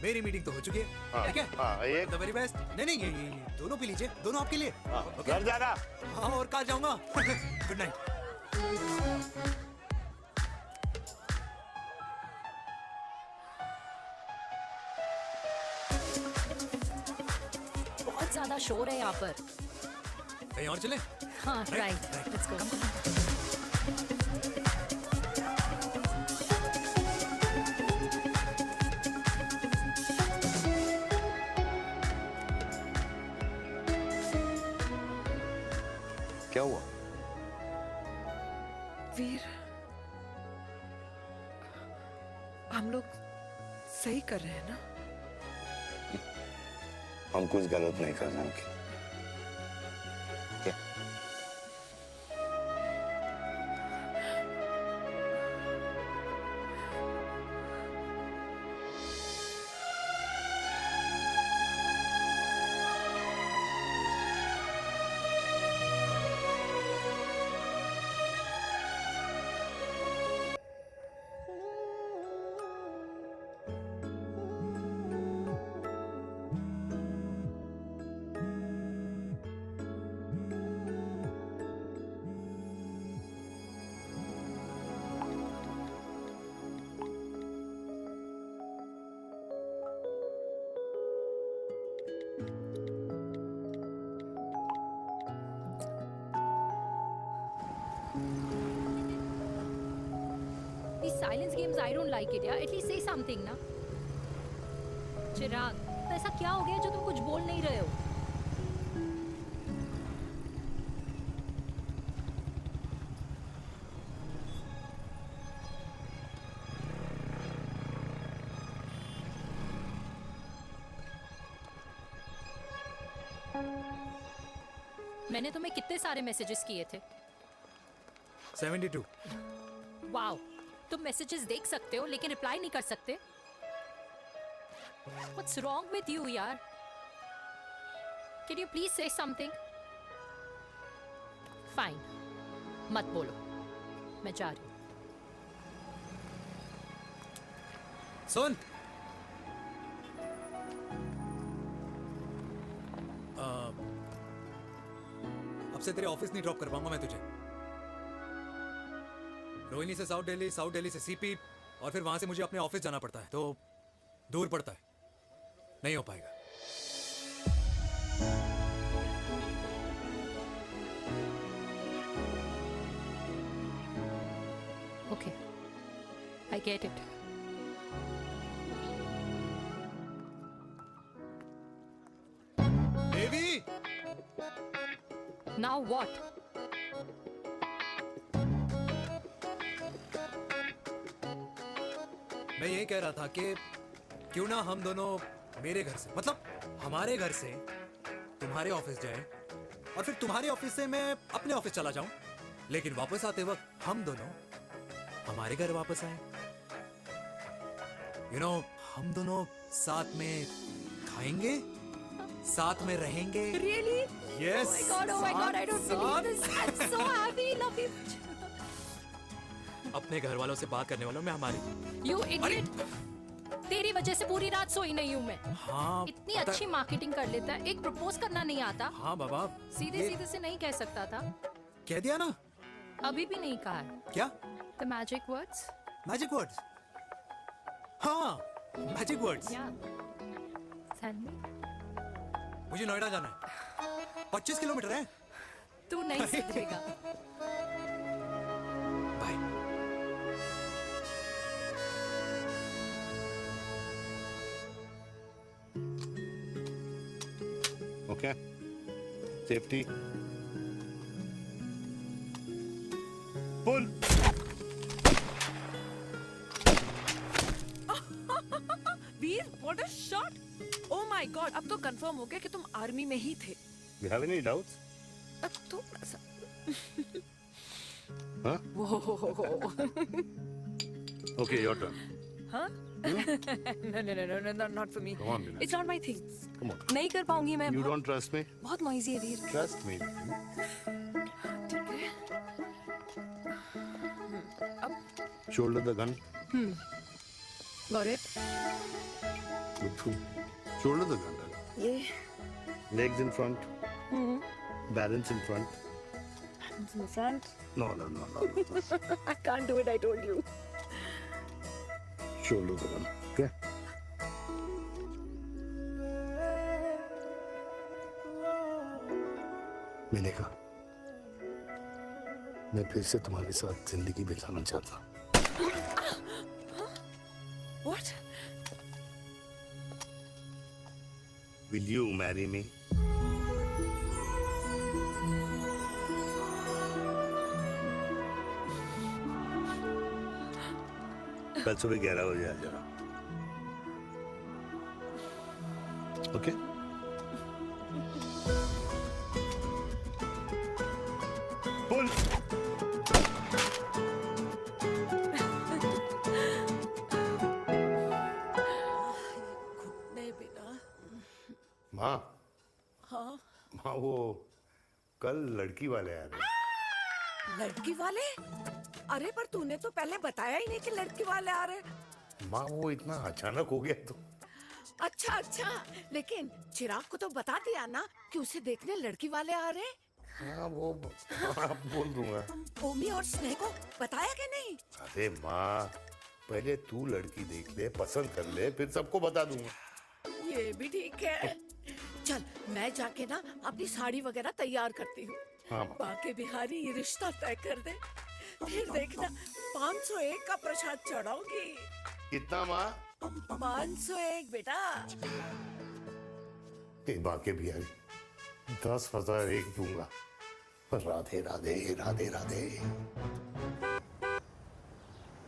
मेरी मीटिंग तो हो चुकी है। हाँ, ठीक है? हाँ, एक The very best. नहीं, ये दोनों पी लीजिए, दोनों आपके लिए। घर जाना। हाँ, और कल जाऊंगा। Good night. बहुत ज्यादा शोर है यहाँ पर। कहीं और चले? हाँ, राइट। Let's go. क्या हुआ? वीर, हम लोग सही कर रहे हैं ना? हम कुछ गलत नहीं कर रहे हैं। These silence games, I don't like it, yeah. At least say something, ना. चिराग, तो ऐसा क्या हो गया जो तुम कुछ बोल नहीं रहे हो? मैंने तुम्हें कितने सारे मैसेजेस किए थे? 72. वाओ, तुम मैसेजेस देख सकते हो लेकिन रिप्लाई नहीं कर सकते? What's wrong with you, यार? Can you please say something? Fine, मत बोलो, मैं जा रही हूँ. सुन, अब से तेरे ऑफिस नहीं ड्रॉप कर पाऊंगा मैं तुझे. रोहिणी से साउथ दिल्ली से सीपी, और फिर वहां से मुझे अपने ऑफिस जाना पड़ता है, तो दूर पड़ता है, नहीं हो पाएगा. Okay, I get it. Devi! Now what? मैं ये कह रहा था कि क्यों ना हम दोनों मेरे घर से, मतलब हमारे घर से तुम्हारे ऑफिस जाएं, और फिर तुम्हारे ऑफिस से मैं अपने ऑफिस चला जाऊं, लेकिन वापस आते वक्त हम दोनों हमारे घर वापस आए. यू नो, हम दोनों साथ में खाएंगे, साथ में रहेंगे. Really? Yes. Oh my God, I don't believe this. I'm so happy, love you. अपने घर वालों से बात करने वालों में हमारी. You idiot. तेरी वजह से पूरी रात सोई नहीं हूँ मैं. हाँ, इतनी अच्छी मार्केटिंग कर लेता है, एक प्रपोज करना नहीं आता. हाँ बाबा, सीधे से नहीं कह सकता था. कह दिया ना. अभी भी नहीं कहा है. क्या? The magic words. Magic words. हाँ, मैजिक वर्ड्स. Send me. मुझे नोएडा जाना है. 25 किलोमीटर है. तू नहीं सुधरेगा. Okay. Safety. Pull. Veer, what a shot! Oh my God, अब तो कंफर्म हो गया कि तुम आर्मी में ही थे. You have any doubts? थोड़ा सा. Huh? Whoa. Okay, your turn. Huh? No, not for me. Come on, Vinay. It's not my thing. Come on. नहीं कर पाऊंगी मैं. You don't trust me? बहुत noisy है वीर. Trust me. ठीक है. Shoulder the gun. Got it. Good. Shoulder the gun. ये. Legs in front. Balance in front. Balance in front. No. I can't do it. I told you. Shoulder the gun. Okay. मैंने कहा, मैं फिर से तुम्हारे साथ जिंदगी बिताना चाहता हूँ. What? Will you marry me? कल सुबह 11 बजे आ जाना. माँ हाँ माँ वो कल लड़की वाले आ रहे। लड़की वाले? अरे पर तूने तो पहले बताया ही नहीं कि लड़की वाले आ रहे। माँ वो इतना अचानक हो गया तो। अच्छा अच्छा, लेकिन चिराग को तो बता दिया ना कि उसे देखने लड़की वाले आ रहे। हाँ वो हाँ, बोल दूंगा। ओमी और स्नेह को बताया कि नहीं? अरे माँ पहले तू लड़की देख ले, पसंद कर ले, फिर सबको बता दूंगा। ये भी ठीक है। चल मैं जाके ना अपनी साड़ी वगैरह तैयार करती हूँ। हाँ बाके बिहारी ये रिश्ता तय कर दे, फिर देखना 501 का प्रसाद चढ़ाऊंगी। कितना माँ? 501 बेटा। बाके बिहारी 10,001 दूंगा। राधे राधे राधे राधे।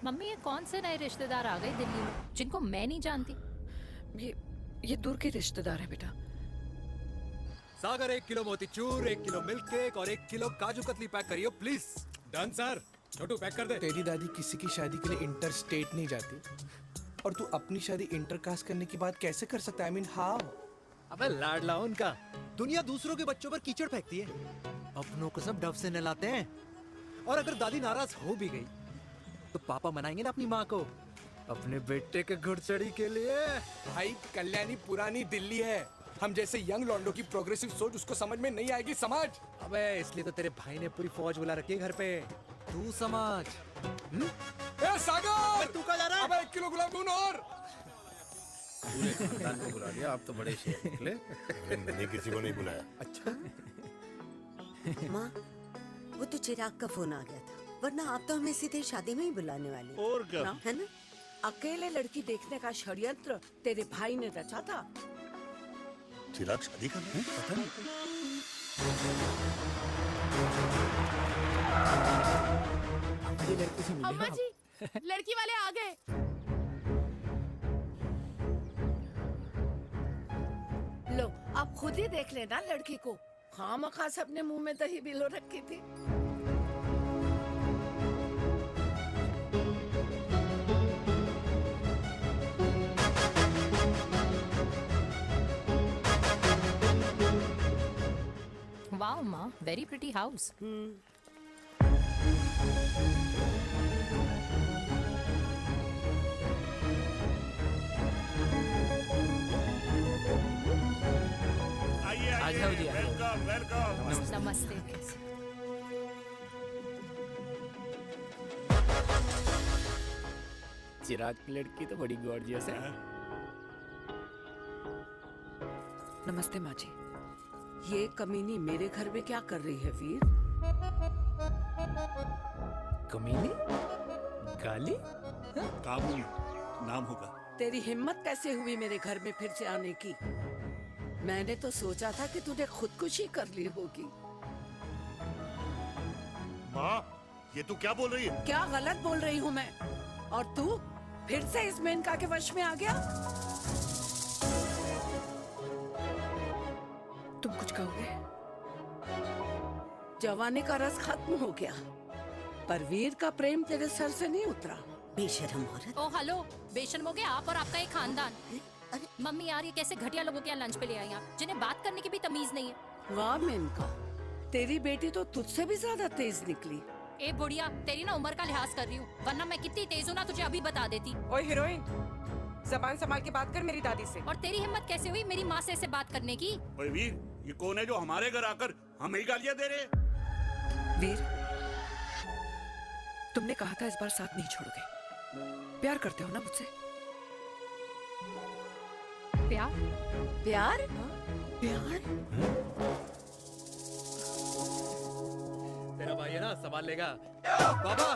मम्मी ये कौन से नए रिश्तेदार आ गए दिल्ली में जिनको मैं नहीं जानती? ये दूर के रिश्तेदार हैं बेटा। सागर 1 किलो मोतीचूर, 1 किलो मिल्क केक और 1 किलो काजू कतली पैक करियो प्लीज। Done sir. छोटू पैक कर दे। तेरी दादी किसी की शादी के लिए इंटर स्टेट नहीं जाती, और तू अपनी शादी इंटर कास्ट करने की बात कैसे कर सकता है? I mean how? अबे लाडला उनका। दुनिया दूसरों के बच्चों पर कीचड़ फेंकती है, अपनों को सब डब से नहलाते हैं। और अगर दादी नाराज हो भी गई तो पापा मनाएंगे ना अपनी माँ को अपने बेटे के घुड़चड़ी के लिए। भाई कल्याणी पुरानी दिल्ली है, हम जैसे यंग लॉन्डो की प्रोग्रेसिव सोच उसको समझ में नहीं आएगी। समझ? अबे इसलिए तो तेरे भाई ने पूरी फौज बुला रखी है घर पे, तू समझ। ए सागर, तू कहाँ जा रहा है? अबे 1 किलो गुलाब जामुन और। पूरे खानदान को बुला लिया, आप तो बड़े शेर निकले। मैंने किसी को नहीं बुलाया। अच्छा माँ वो तो चिराग का फोन आ गया था, वरना आप तो हमें सीधे शादी में ही बुलाने वाले। और क्या है ना? अकेले लड़की देखने का षड्यंत्र तेरे भाई ने रचा था। चिराग शादी करना है? पता नहीं। अम्मा जी लड़की वाले आ गए। लो आप खुद ही देख लेना लड़की को। खामखा से अपने मुंह में दही बिलो रखी थी। वाओ माँ, वेरी प्रिटी हाउस। आइए वेलकम वेलकम। नमस्ते। चिराग की लड़की तो बड़ी गॉर्जियस है। नमस्ते माँ जी। ये कमीनी मेरे घर में क्या कर रही है वीर? कमीनी? गाली? काबुल नाम होगा। तेरी हिम्मत कैसे हुई मेरे घर में फिर से आने की? मैंने तो सोचा था कि तूने खुदकुशी कर ली होगी। माँ ये तू क्या बोल रही है? क्या गलत बोल रही हूँ मैं? और तू फिर से इस मेनका के वश में आ गया? तुम कुछ कहोगे? जवानी का रस खत्म हो गया, पर वीर का प्रेम तेरे सर से नहीं उतरा। बेशरम औरत। ओ हेलो, बेशर्म हो गए आप और आपका एक खानदान। मम्मी यार ये कैसे घटिया लोगों के यहाँ लंच पे ले आई आप, जिन्हें बात करने की भी तमीज नहीं है। वाह मेनका, तेरी बेटी तो तुझसे भी ज्यादा तेज निकली। ए बुढ़िया, तेरी ना उम्र का लिहाज कर रही हूँ, वरना मैं कितनी तेज हूँ ना तुझे अभी बता देती। ओए हीरोइन, जबान संभाल के बात कर मेरी दादी से। और तेरी हिम्मत कैसे हुई मेरी माँ से ऐसे बात करने की? ओए वीर, ये कौन है जो हमारे घर आकर हमें ही गालियाँ दे रहे? वीर, तुमने कहा था इस बार साथ नहीं छोड़ोगे। प्यार करते हो ना मुझसे? प्यार? प्यार? प्यार? तेरा भाई है ना, संभाल लेगा। बाबा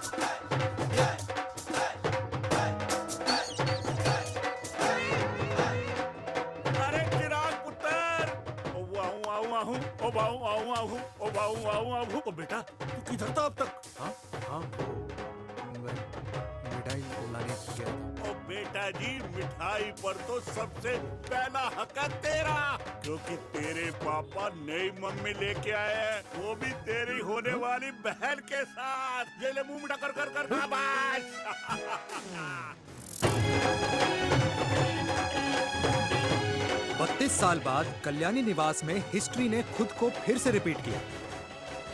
अरे चिराग पुत्र, ओ वाहू आऊ आहू, ओ बाऊ आऊ आहू, ओ बाऊ आऊ आहू। ओ बेटा तू किधर था अब तक? हाँ हाँ मिठाई लाने गया था। ओ बेटा जी, मिठाई पर तो सबसे पहला हक है तेरा, क्योंकि तेरे पापा नई मम्मी लेके आए हैं, वो भी तेरी होने वाली बहन के साथ। ये ले मुंह मीठा कर कर कर शाबाश। 32 साल बाद कल्याणी निवास में हिस्ट्री ने खुद को फिर से रिपीट किया।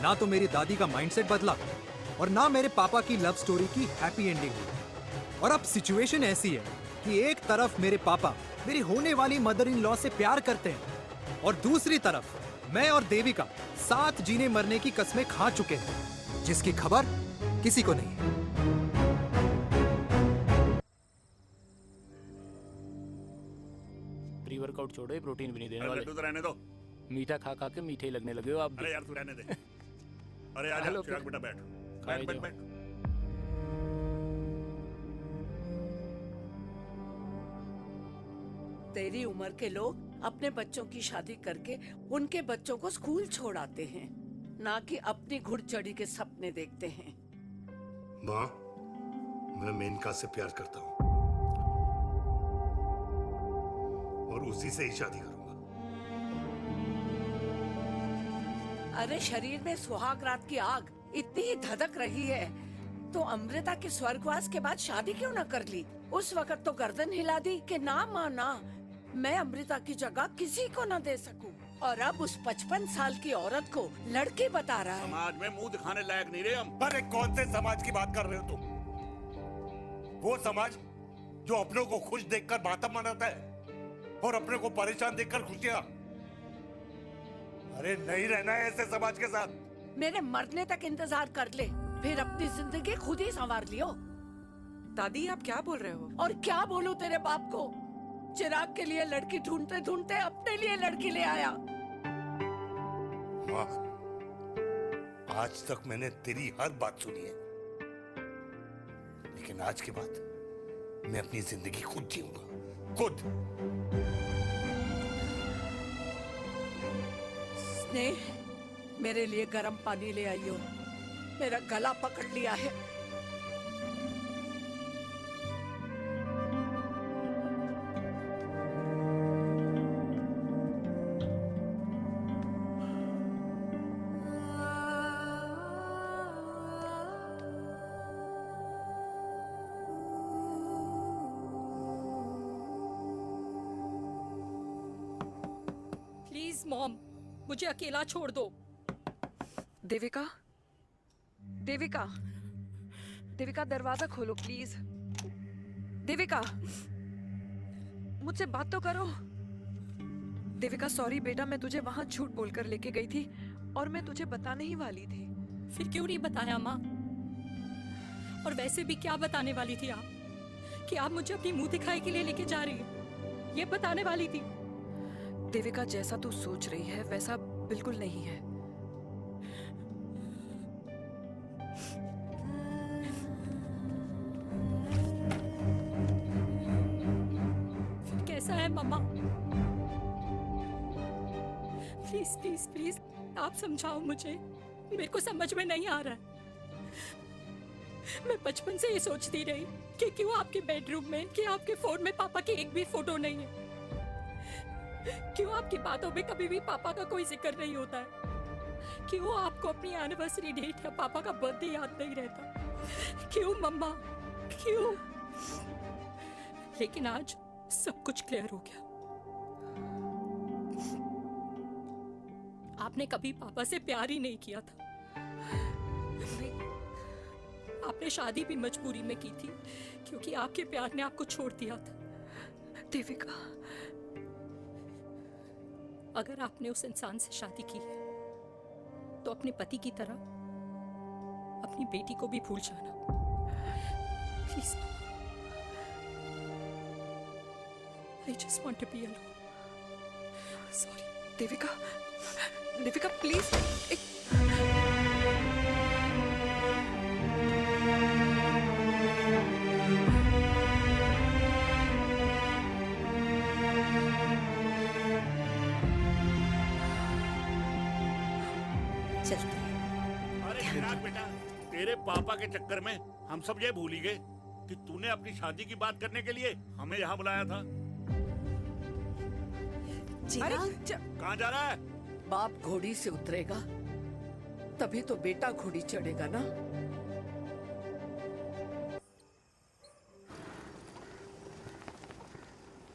ना तो मेरी दादी का माइंडसेट बदला और ना मेरे पापा की लव स्टोरी की हैप्पी एंडिंग हुई। और अब सिचुएशन ऐसी है कि एक तरफ मेरे पापा मेरी होने वाली मदर इन लॉ से प्यार करते हैं और दूसरी तरफ मैं और देविका साथ जीने मरने की कस्में खा चुके हैं, जिसकी खबर किसी को नहीं है। प्री वर्कआउट छोड़ो, ये प्रोटीन भी नहीं देने वाले। लड्डू तो रहने दो। मीठा खा खा के मीठे ही लगने लगे हो आप भी। अरे यार तू रहने दे। अरे आजा चिराग बेटा बैठ। बैठ बैठ बैठ। तेरी उम्र के लोग अपने बच्चों की शादी करके उनके बच्चों को स्कूल छोड़ाते हैं, ना कि अपनी घुड़चढ़ी के सपने देखते हैं। माँ, मैं मेनका से प्यार करता हूँ और उसी से ही शादी करूंगा। अरे शरीर में सुहाग रात की आग इतनी ही धधक रही है तो अमृता के स्वर्गवास के बाद शादी क्यों ना कर ली? उस वक्त तो गर्दन हिला दी कि ना माना, मैं अमृता की जगह किसी को ना दे सकूं। और अब उस 55 साल की औरत को लड़की बता रहा है। समाज में मुंह दिखाने लायक नहीं रहे हम। अरे कौन से समाज की बात कर रहे हो तुम? वो समाज जो अपनों को खुश देखकर मातम मनाता है और अपने को परेशान देखकर खुशियां। अरे नहीं रहना है ऐसे समाज के साथ। मेरे मरने तक इंतजार कर ले, फिर अपनी जिंदगी खुद ही संवार लियो। दादी आप क्या बोल रहे हो? और क्या बोलूं तेरे बाप को? चिराग के लिए लड़की ढूंढते ढूंढते अपने लिए लड़की ले आया। माँ, आज तक मैंने तेरी हर बात सुनी है, लेकिन आज के बाद मैं अपनी जिंदगी खुद जीऊंगा, खुद। स्नेह, मेरे लिए गर्म पानी ले आइयो, मेरा गला पकड़ लिया है। प्लीज मॉम, मुझे अकेला छोड़ दो। देविका, देविका, देविका दरवाजा खोलो प्लीज। देविका, मुझसे बात तो करो। देविका सॉरी बेटा, मैं तुझे वहां झूठ बोलकर लेके गई थी और मैं तुझे बताने ही वाली थी। फिर क्यों नहीं बताया माँ? और वैसे भी क्या बताने वाली थी आप? कि आप मुझे अपनी मुंह दिखाई के लिए लेके जा रही है, ये बताने वाली थी। देविका जैसा तू सोच रही है वैसा बिल्कुल नहीं है। फिर कैसा है मम्मा? प्लीज प्लीज प्लीज आप समझाओ मुझे, मेरे को समझ में नहीं आ रहा है। मैं बचपन से ये सोचती रही कि क्यों आपके बेडरूम में, कि आपके फोन में पापा की एक भी फोटो नहीं है, क्यों आपकी बातों में कभी भी पापा का कोई जिक्र नहीं होता है, क्यों आपको अपनी एनिवर्सरी डेट या पापा का बर्थडे याद नहीं रहता, क्यों मम्मा, क्यों? लेकिन आज सब कुछ क्लियर हो गया। आपने कभी पापा से प्यार ही नहीं किया था। आपने शादी भी मजबूरी में की थी क्योंकि आपके प्यार ने आपको छोड़ दिया था। देविका, अगर आपने उस इंसान से शादी की है तो अपने पति की तरह अपनी बेटी को भी भूल जाना please. I just want to be alone. Sorry, Devika, Devika please. अरे चिराग बेटा, तेरे पापा के चक्कर में हम सब ये भूल ही गए कि तूने अपनी शादी की बात करने के लिए हमें यहाँ बुलाया था। कहाँ जा रहा है? बाप घोड़ी से उतरेगा तभी तो बेटा घोड़ी चढ़ेगा ना।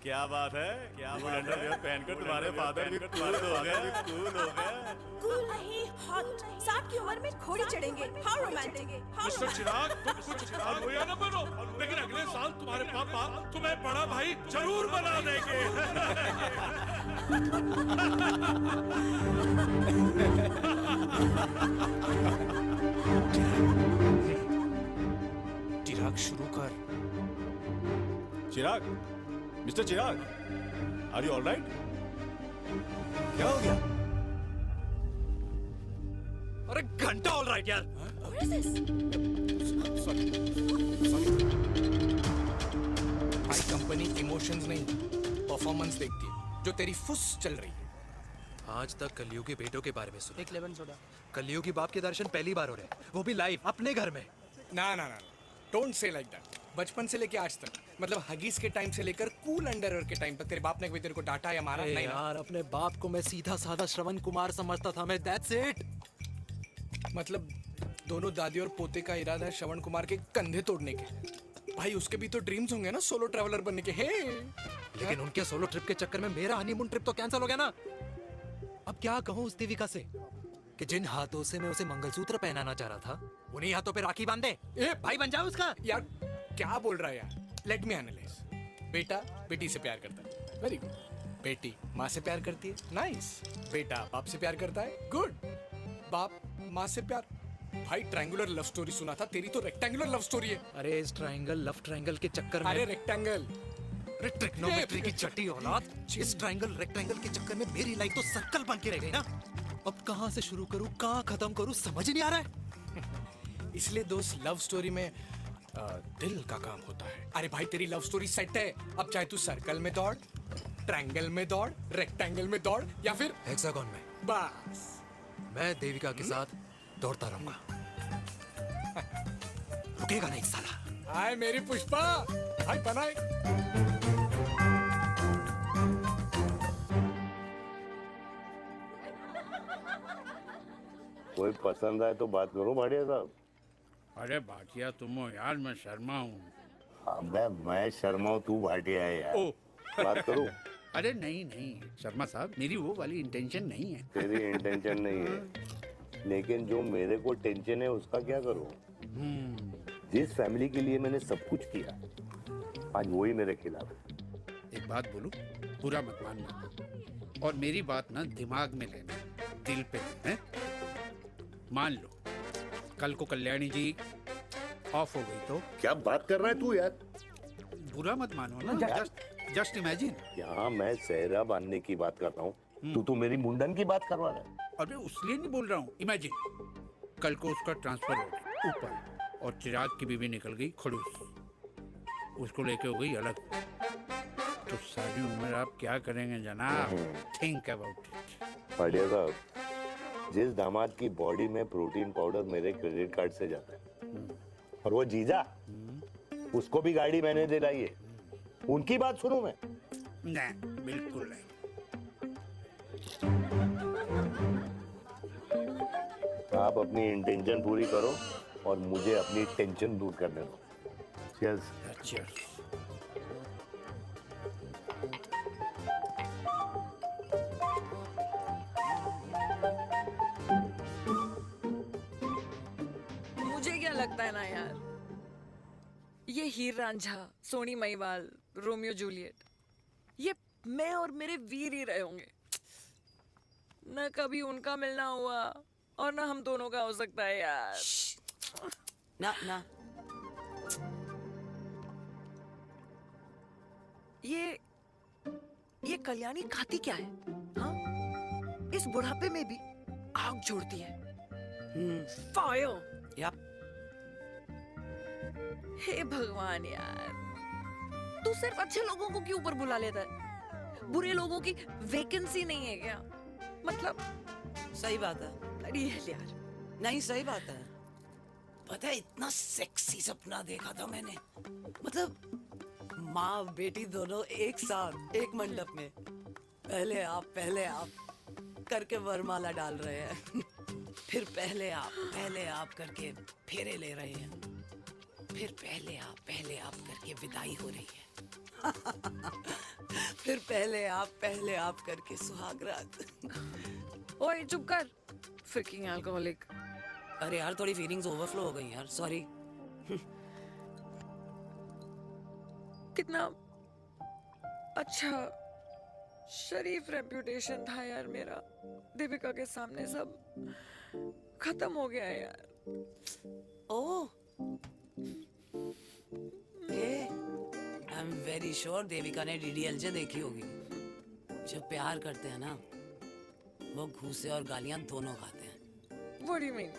क्या बात है, क्या बात है, पहनकर तुम्हारे फादर भी कूल हो गए। कूल नहीं, हॉट। 60 की उम्र में घोड़ी चढ़ेंगे। How romantic. मिस्टर चिराग, तुम कुछ रोया न बनो, लेकिन अगले साल तुम्हारे पापा तुम्हें बड़ा भाई जरूर बना देंगे। चिराग शुरू कर। Chirag, mister Chirag, are you alright? क्या हो गया? अरे घंटा ऑलराइट यार। भाई कंपनी इमोशंस नहीं परफॉर्मेंस देखती है, जो तेरी फुस चल रही है। आज तक कलयुग के बेटों के बारे में सुना। एक लेमन सोडा। कलयुगी बाप के दर्शन पहली बार हो रहे हैं, वो भी लाइव अपने घर में। ना ना ना, डोंट से लाइक दैट। बचपन से लेके आज तक, मतलब हगीज के टाइम से लेकर कूल अंडरवेयर के टाइम तक तेरे बाप ने कभी तेरे को डांटा या मारा? नहीं यार, अपने बाप को मैं सीधा साधा श्रवण कुमार समझता था मैं, दैट्स इट। मतलब दोनों दादी और पोते का इरादा है श्रवण कुमार के कंधे तोड़ने के। भाई उसके भी तो ड्रीम्स होंगे ना सोलो ट्रैवलर बनने के। हे लेकिन उनके सोलो ट्रिप के चक्कर में मेरा हनीमून ट्रिप तो कैंसिल हो गया ना। अब क्या कहूँ उस देविका से कि जिन हाथों से मैं उसे मंगलसूत्र पहनाना चाह रहा था, उन्हीं हाथों पे राखी बांध दे। भाई बन जाओ उसका। यार क्या बोल रहा है यार? Let me analyse. बेटा बेटी से प्यार करता है, वेरी गुड। बेटी माँ से प्यार करती है, नाइस। बेटा बाप से प्यार करता है, गुड। बाप माँ से प्यार। भाई ट्रायंगुलर लव स्टोरी सुना था, तेरी तो रेक्टेंगुलर लव स्टोरी है। अरे इस ट्रायंगल लव ट्रायंगल के चक्कर में, अरे रेक्टेंगल, अरे ट्रिग्नोमेट्री की चट्टी औलाद। इस ट्रायंगल रेक्टेंगल के चक्कर में मेरी लाइफ तो सर्कल बन के रह गई ना। अब कहाँ से शुरू करूँ, कहाँ खत्म करूँ, समझ ही नहीं आ रहा है। इसलिए दोस्त लव स्टोरी में दिल का काम होता है। अरे भाई तेरी लव स्टोरी सेट है, अब चाहे तू सर्कल में दौड़, ट्रायंगल में दौड़, रेक्टेंगल में दौड़ या फिर हेक्सागन में। बस मैं देविका के साथ दौड़ता रहूंगा, रुकेगा नहीं साला। हाय मेरी पुष्पा, हाय बनाए। कोई पसंद आए तो बात करो भाटिया साहब। अरे भाटिया तुम हो यार, मैं शर्मा हूँ। अबे मैं शर्मा हूँ, तू भाटिया है यार। बात करो। अरे नहीं नहीं शर्मा साहब, मेरी वो वाली इंटेंशन नहीं है। तेरी इंटेंशन नहीं है, लेकिन जो मेरे को टेंशन है उसका क्या करूँ? जिस फैमिली के लिए मैंने सब कुछ किया, आज वही मेरे खिलाफ है। एक बात बोलूं, बुरा मत मानना, और मेरी बात ना दिमाग में लेना, दिल पे है। मान लो कल को कल्याणी जी ऑफ हो गई तो? क्या बात कर रहा है तू यार? बुरा मत मानो ना, जस्ट इमेजिन। यहाँ मैं सेहरा बांधने की बात कर रहा हूँ, तू तो मेरी मुंडन की बात करवा रहा है। अरे उसलिए नहीं बोल रहा हूँ, इमेजिन कल को उसका ट्रांसफर हो गया ऊपर और चिराग की बीवी निकल गई खड़ूस, उसको लेके हो गई अलग, तो सारी उम्र आप क्या करेंगे जनाब? Think about it. बढ़िया साहब, जिस दामाद की बॉडी में प्रोटीन पाउडर मेरे क्रेडिट कार्ड से जाता है, और वो जीजा, उसको भी गाड़ी मैंने दिलाई है, उनकी बात सुनूं मैं? नहीं, बिल्कुल नहीं। आप अपनी इंटेंशन पूरी करो और मुझे अपनी टेंशन दूर करने दो। Cheers. Cheers. मुझे क्या लगता है ना यार, ये हीर रांझा, सोनी महिवाल, रोमियो जूलियट, ये मैं और मेरे वीर ही रहे होंगे। न कभी उनका मिलना हुआ और ना हम दोनों का हो सकता है यार। ना ना ये कल्याणी खाती क्या है? हाँ, इस बुढ़ापे में भी आग छोड़ती है। फायर। यप। हे भगवान यार, तू सिर्फ अच्छे लोगों को क्यों ऊपर बुला लेता है? बुरे लोगों की वैकेंसी नहीं है क्या? मतलब सही बात है। अरे यार, नहीं सही बात है। पता है इतना सेक्सी सपना देखा था मैंने, मतलब माँ बेटी दोनों एक साथ एक मंडप में, पहले आप करके वरमाला डाल रहे हैं, फिर पहले आप करके फेरे ले रहे हैं, फिर पहले आप करके विदाई हो रही है। फिर पहले आप करके सुहाग रात। ओए चुप कर, फ्रिकिंग अल्कोहलिक। अरे यार थोड़ी फीलिंग्स ओवरफ्लो हो गई यार, सॉरी। कितना अच्छा शरीफ रेप्यूटेशन था यार मेरा, दीपिका के सामने सब खत्म हो गया है यार। Oh, I am very sure Devika ने डीडीएलजे देखी होगी। जब प्यार करते हैं ना, वो घूसे और गालियां दोनों खाते हैं। What do you mean?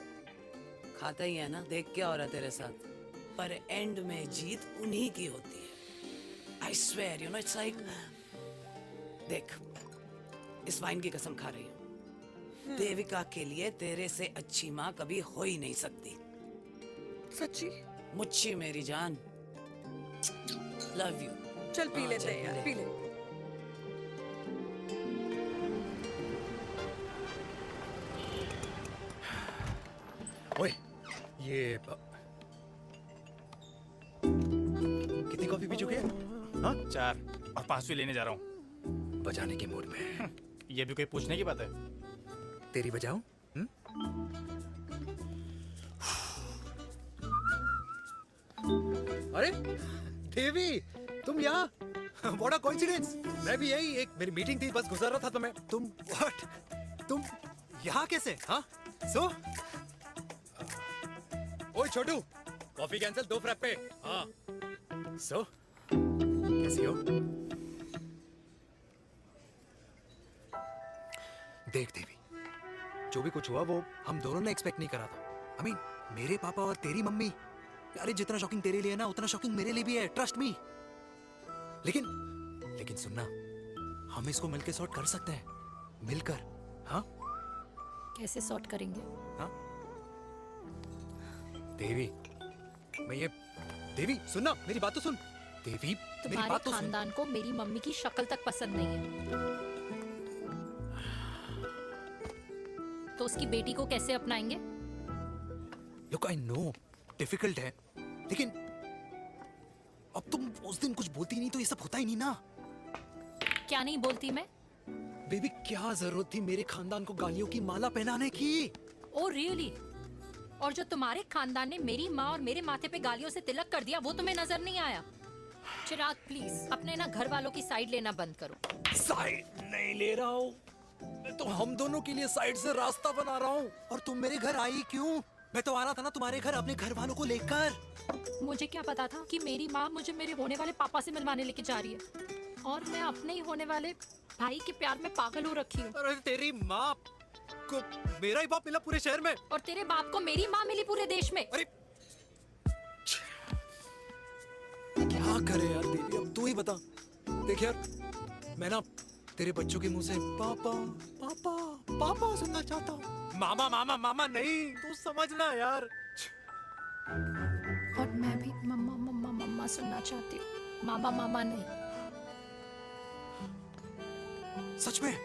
खाता ही है ना, देख क्या हो रहा है तेरे साथ। पर एंड में जीत उन्हीं की होती है। I swear, you know, it's like, देख, इस वाइन की कसम खा रही हूँ, देविका के लिए तेरे से अच्छी माँ कभी हो ही नहीं सकती। सच्ची? मुच्छी मेरी जान, लव यू। चल पी लेते हैं यार, पी ले। ओए, ये कितनी कॉफी पी चुके हैं? हाँ? 4 और 5वीं लेने जा रहा हूँ। बजाने के मूड में। ये भी कोई पूछने की बात है? तेरी बजाऊं? अरे देवी, तुम यहाँ? What a coincidence! मैं भी यही, एक मेरी मीटिंग थी, बस गुजर रहा था तो मैं। तुम यहाँ कैसे? हाँ? ओए छोटू, कॉफी कैंसिल, 2 फ्रैप्पे। हाँ। कैसी हो? देख देवी, जो भी कुछ हुआ वो हम दोनों ने एक्सपेक्ट नहीं करा था। I mean, मेरे पापा और तेरी मम्मी, अरे जितना शॉकिंग तेरे लिए ना, उतना शॉकिंग मेरे लिए भी है, ट्रस्ट मी। लेकिन सुनना, हम इसको मिलकर सॉर्ट कर सकते हैं, मिलकर। हाँ? कैसे सॉर्ट करेंगे? हाँ? देवी, देवी सुनना, मेरी बात तो सुन। देवी, मेरी बात तो सुन। खानदान को मेरी मम्मी की शक्ल तक पसंद नहीं है, तो उसकी बेटी को कैसे अपनाएंगे? Look, I know, डिफिकल्ट है, लेकिन अब तुम उस दिन कुछ बोलती नहीं तो ये सब होता ही नहीं ना। क्या नहीं बोलती मैं? बेबी, क्या जरूरत थी मेरे खानदान को गालियों की माला पहनाने की? Oh really? और जो तुम्हारे खानदान ने मेरी माँ और मेरे माथे पे गालियों से तिलक कर दिया, वो तुम्हें नजर नहीं आया? चिराग प्लीज अपने ना घर वालों की साइड लेना बंद करो। साइड नहीं ले रहा हूँ, मैं तो हम दोनों के लिए साइड से रास्ता बना रहा हूँ। और तुम मेरे घर आई क्यों? मैं तो आ रहा था ना तुम्हारे घर अपने घर वालों को लेकर। मुझे क्या पता था कि मेरी माँ मुझे मेरे होने वाले पापा से मिलवाने लेके जा रही है, और मैं अपने ही होने वाले भाई के प्यार में पागल हो रखी हूँ। अरे तेरी माँ को मेरा ही बाप मिला पूरे शहर में, और तेरे बाप को मेरी माँ मिली पूरे देश में। अरे क्या करे यार देवी, अब तू ही बता। देख यार, मैं ना तेरे बच्चों के मुंह से पापा पापा पापा सुनना चाहता हूँ। मामा मामा मामा नहीं, तू समझना यार। और मैं भी मम्मा मम्मा मम्मा सुनना चाहती हूँ, मामा मामा नहीं। सच में?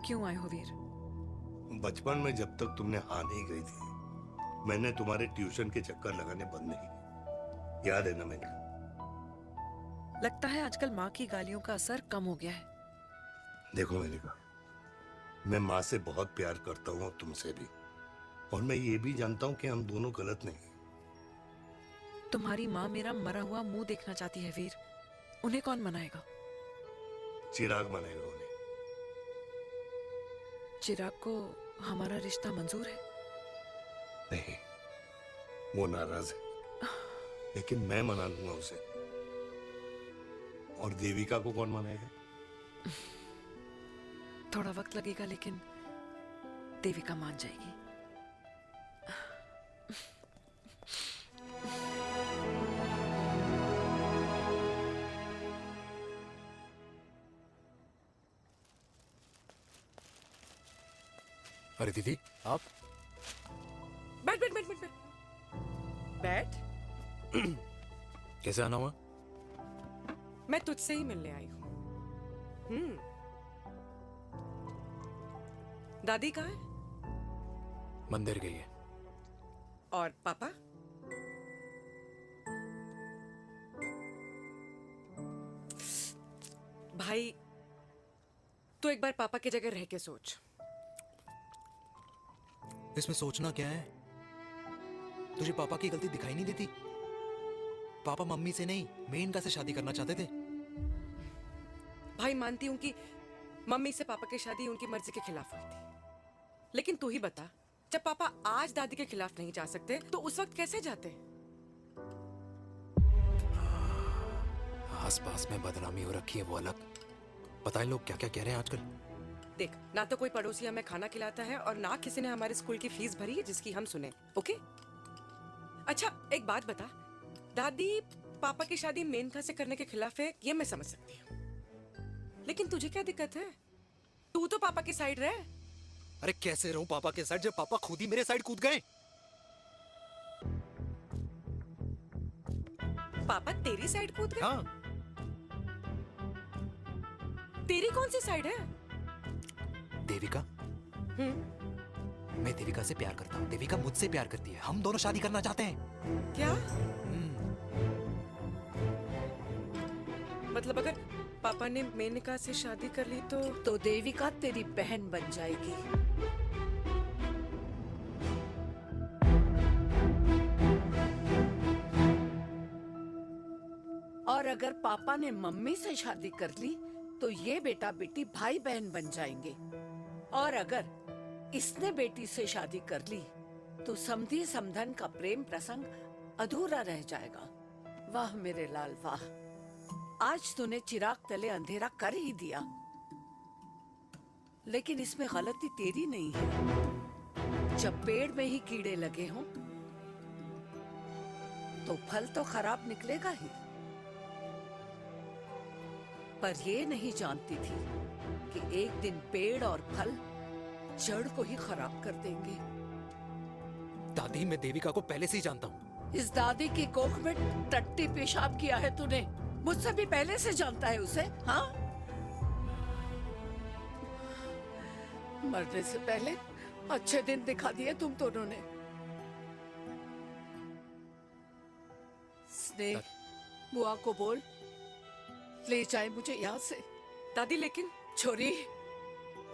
क्यों आए हो वीर? बचपन में जब तक तुमने हाँ नहीं गई थी, मैंने तुम्हारे ट्यूशन के चक्कर लगाने बंद नहीं किए। याद है ना मैंने? लगता है आजकल माँ की गालियों का असर कम हो गया है। देखो मैंने कहा, मैं माँ से बहुत प्यार करता हूँ और तुमसे भी, और मैं ये भी जानता हूँ कि हम दोनों गलत नहीं। तुम्हारी माँ मेरा मरा हुआ मुंह देखना चाहती है वीर, उन्हें कौन मनाएगा? चिराग मनाएगा उन्हें। चिराग को हमारा रिश्ता मंजूर है? नहीं, वो नाराज है, लेकिन मैं मना लूंगा उसे। और देविका को कौन मनाएगा? थोड़ा वक्त लगेगा, लेकिन देविका मान जाएगी। अरे दीदी आप बैठ बैठ बैठ बैठ बैठ। बैठ। कैसे आना हुआ? मैं तुझसे ही मिलने आई हूँ। दादी कहाँ है? मंदिर गई है। और पापा? भाई तू एक बार पापा की जगह रह के सोच। इसमें सोचना क्या है? तुझे पापा की गलती दिखाई नहीं देती? पापा मम्मी से नहीं मेनका से शादी करना चाहते थे। भाई मानती हूं कि मम्मी से पापा की शादी उनकी मर्जी के खिलाफ हुई थी, लेकिन तू ही बता, जब पापा आज दादी के खिलाफ नहीं जा सकते तो उस वक्त कैसे जाते? आसपास में बदनामी हो रखी है वो अलग। पता है लोग क्या क्या कह रहे हैं आजकल? देख, ना तो कोई पड़ोसी हमें खाना खिलाता है और ना किसी ने हमारे स्कूल की फीस भरी है जिसकी हम सुने। ओके? अच्छा एक बात बता, दादी पापा की शादी मेनका से करने के खिलाफ है ये मैं समझ सकती हूँ, लेकिन तुझे क्या दिक्कत है? तू तो पापा की साइड रहे। अरे कैसे रहूं पापा के साइड जब पापा खुद ही मेरे साइड कूद गए? पापा तेरी साइड कूद गए? हाँ। तेरी कौन सी साइड है? देविका। मैं देविका से प्यार करता हूँ, देविका मुझसे प्यार करती है, हम दोनों शादी करना चाहते हैं। क्या? मतलब अगर पापा ने मेनका से शादी कर ली तो देविका तेरी बहन बन जाएगी। और अगर पापा ने मम्मी से शादी कर ली तो ये बेटा बेटी भाई बहन बन जाएंगे। और अगर इसने बेटी से शादी कर ली तो समधी समधन का प्रेम प्रसंग अधूरा रह जाएगा। वाह मेरे लाल वाह, आज तूने चिराग तले अंधेरा कर ही दिया, लेकिन इसमें गलती तेरी नहीं है। जब पेड़ में ही कीड़े लगे हों तो फल तो खराब निकलेगा ही। पर ये नहीं जानती थी कि एक दिन पेड़ और फल जड़ को ही खराब कर देंगे। दादी मैं देविका को पहले से ही जानता हूँ। इस दादी की कोख में टट्टी पेशाब किया है तूने, मुझसे भी पहले से जानता है उसे। हाँ, मरने से पहले अच्छे दिन दिखा दिए तुम दोनों ने। स्नेह, बुआ को बोल ले जाए मुझे यहाँ से। दादी लेकिन छोरी,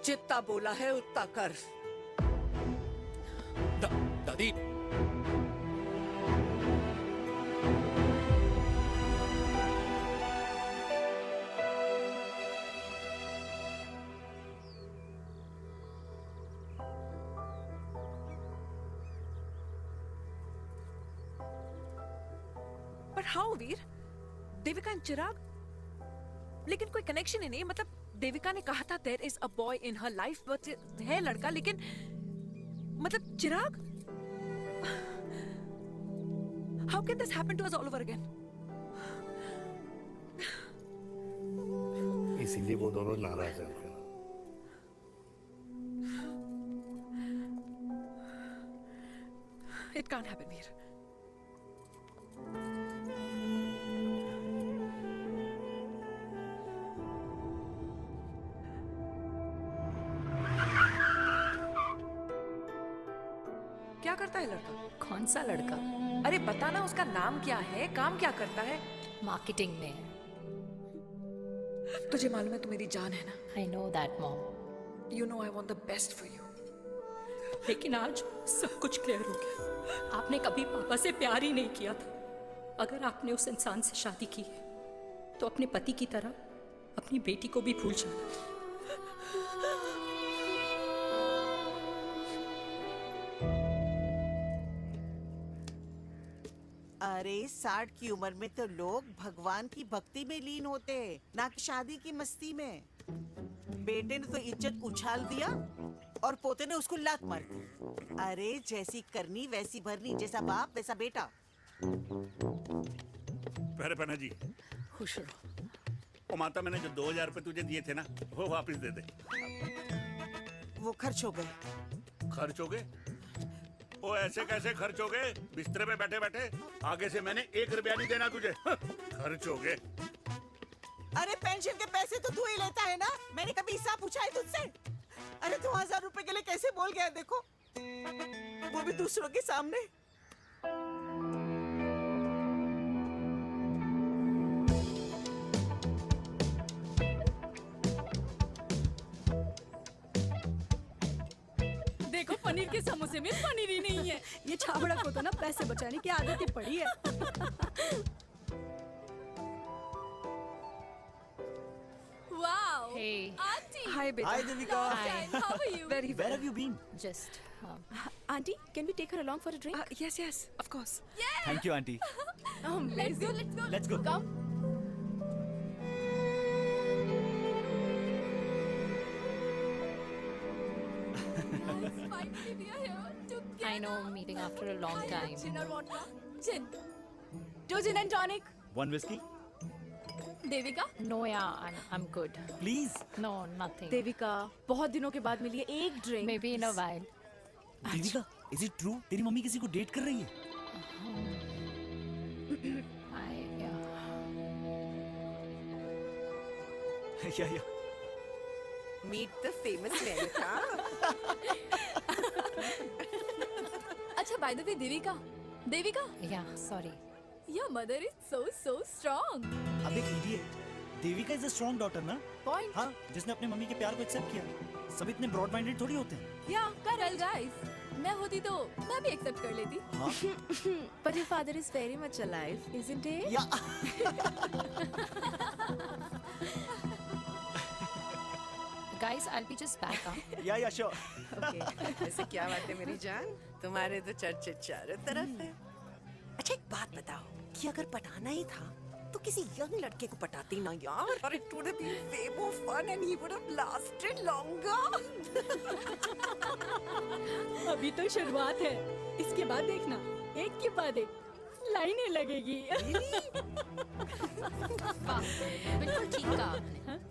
जितना बोला है उतना कर। दादी पर हाउ वीर? देविका एंड चिराग, लेकिन कोई कनेक्शन ही नहीं। मतलब देविका ने कहा था there is a boy in her life, but है लड़का, लेकिन मतलब Chirag, how can this happen to us all over again? इसीलिए वो दोनों नाराज हैं। It can't happen Veer. क्या करता है लड़का? कौन सा लड़का? अरे बता ना, उसका नाम क्या है, काम क्या करता है? मार्केटिंग में। तुझे मालूम है तू मेरी जान है ना? I know that mom. You know I want the best for you. लेकिन आज सब कुछ क्लियर हो गया। आपने कभी पापा से प्यार ही नहीं किया था। अगर आपने उस इंसान से शादी की है तो अपने पति की तरह अपनी बेटी को भी भूल जाना। अरे 60 की उम्र में तो लोग भगवान की भक्ति में लीन होते हैं, ना कि शादी की मस्ती में। बेटे ने तो इज्जत उछाल दिया और पोते ने उसको लात मार दी। अरे जैसी करनी वैसी भरनी, जैसा बाप वैसा बेटा। पहले पन्ना जी खुश रहो। ओ माता, मैंने जो 2000 रुपए तुझे दिए थे ना, वो वापस दे दे। वो खर्च हो गए। खर्च हो गए? ओ ऐसे कैसे खर्च हो गए? बिस्तर पे बैठे बैठे? आगे से मैंने 1 रुपया नहीं देना तुझे। खर्च हो गए। अरे पेंशन के पैसे तो तू ही लेता है ना? मैंने कभी हिसाब पूछा है तुझसे? अरे 2000 रुपए के लिए कैसे बोल गया देखो, वो भी दूसरों के सामने। देखो पनीर के समोसे में पनीर ही नहीं है। ये छाबड़ा को तो ना पैसे बचाने की आदत ही पड़ी है। Wow. Hey. Auntie. Hi beta. Hi, Devika. Hi. How are you? Very well. Where have you been? Just. Auntie, can we take her along for a drink? Yes, yes, of course. Thank you, auntie. Let's go. Let's go. Let's go. Come. Finally, we are here together. I know, meeting after a long time. Gin or vodka? Gin. 2 gin and tonic. One whiskey? Devika? No, yeah, I'm good. Please. No, nothing. Devika, बहुत दिनों के बाद मिली है, एक drink. Maybe in a while. Devika, is it true? तेरी mummy किसी को date कर रही है? Yeah. Meet the famous America. अच्छा, by the way, Devika? Yeah, sorry. Your mother is so strong. अब एक idiot. Devika is a strong daughter ना? Point. हाँ, जिसने अपने मम्मी के प्यार को एक्सेप्ट किया। सब इतने ब्रॉड माइंडेड थोड़ी होते हैं। Yeah, correct guys. मैं होती तो मैं भी एक्सेप्ट कर लेती। हाँ? But your father is very much alive, isn't he? Yeah. Guys, I'll be just back. Yeah, sure. Okay. ऐसे क्या बात है मेरी जान? तुम्हारे तो चर्चे चारों तरफ है। अच्छा एक बात बताओ कि अगर पटाना ही था तो किसी यंग लड़के को पटाती ना यार। और it would have been way more fun and he would have lasted longer. अभी तो शुरुआत है, इसके बाद देखना, एक के बाद एक लाइनें लगेगी। बिल्कुल ठीक कहा आपने।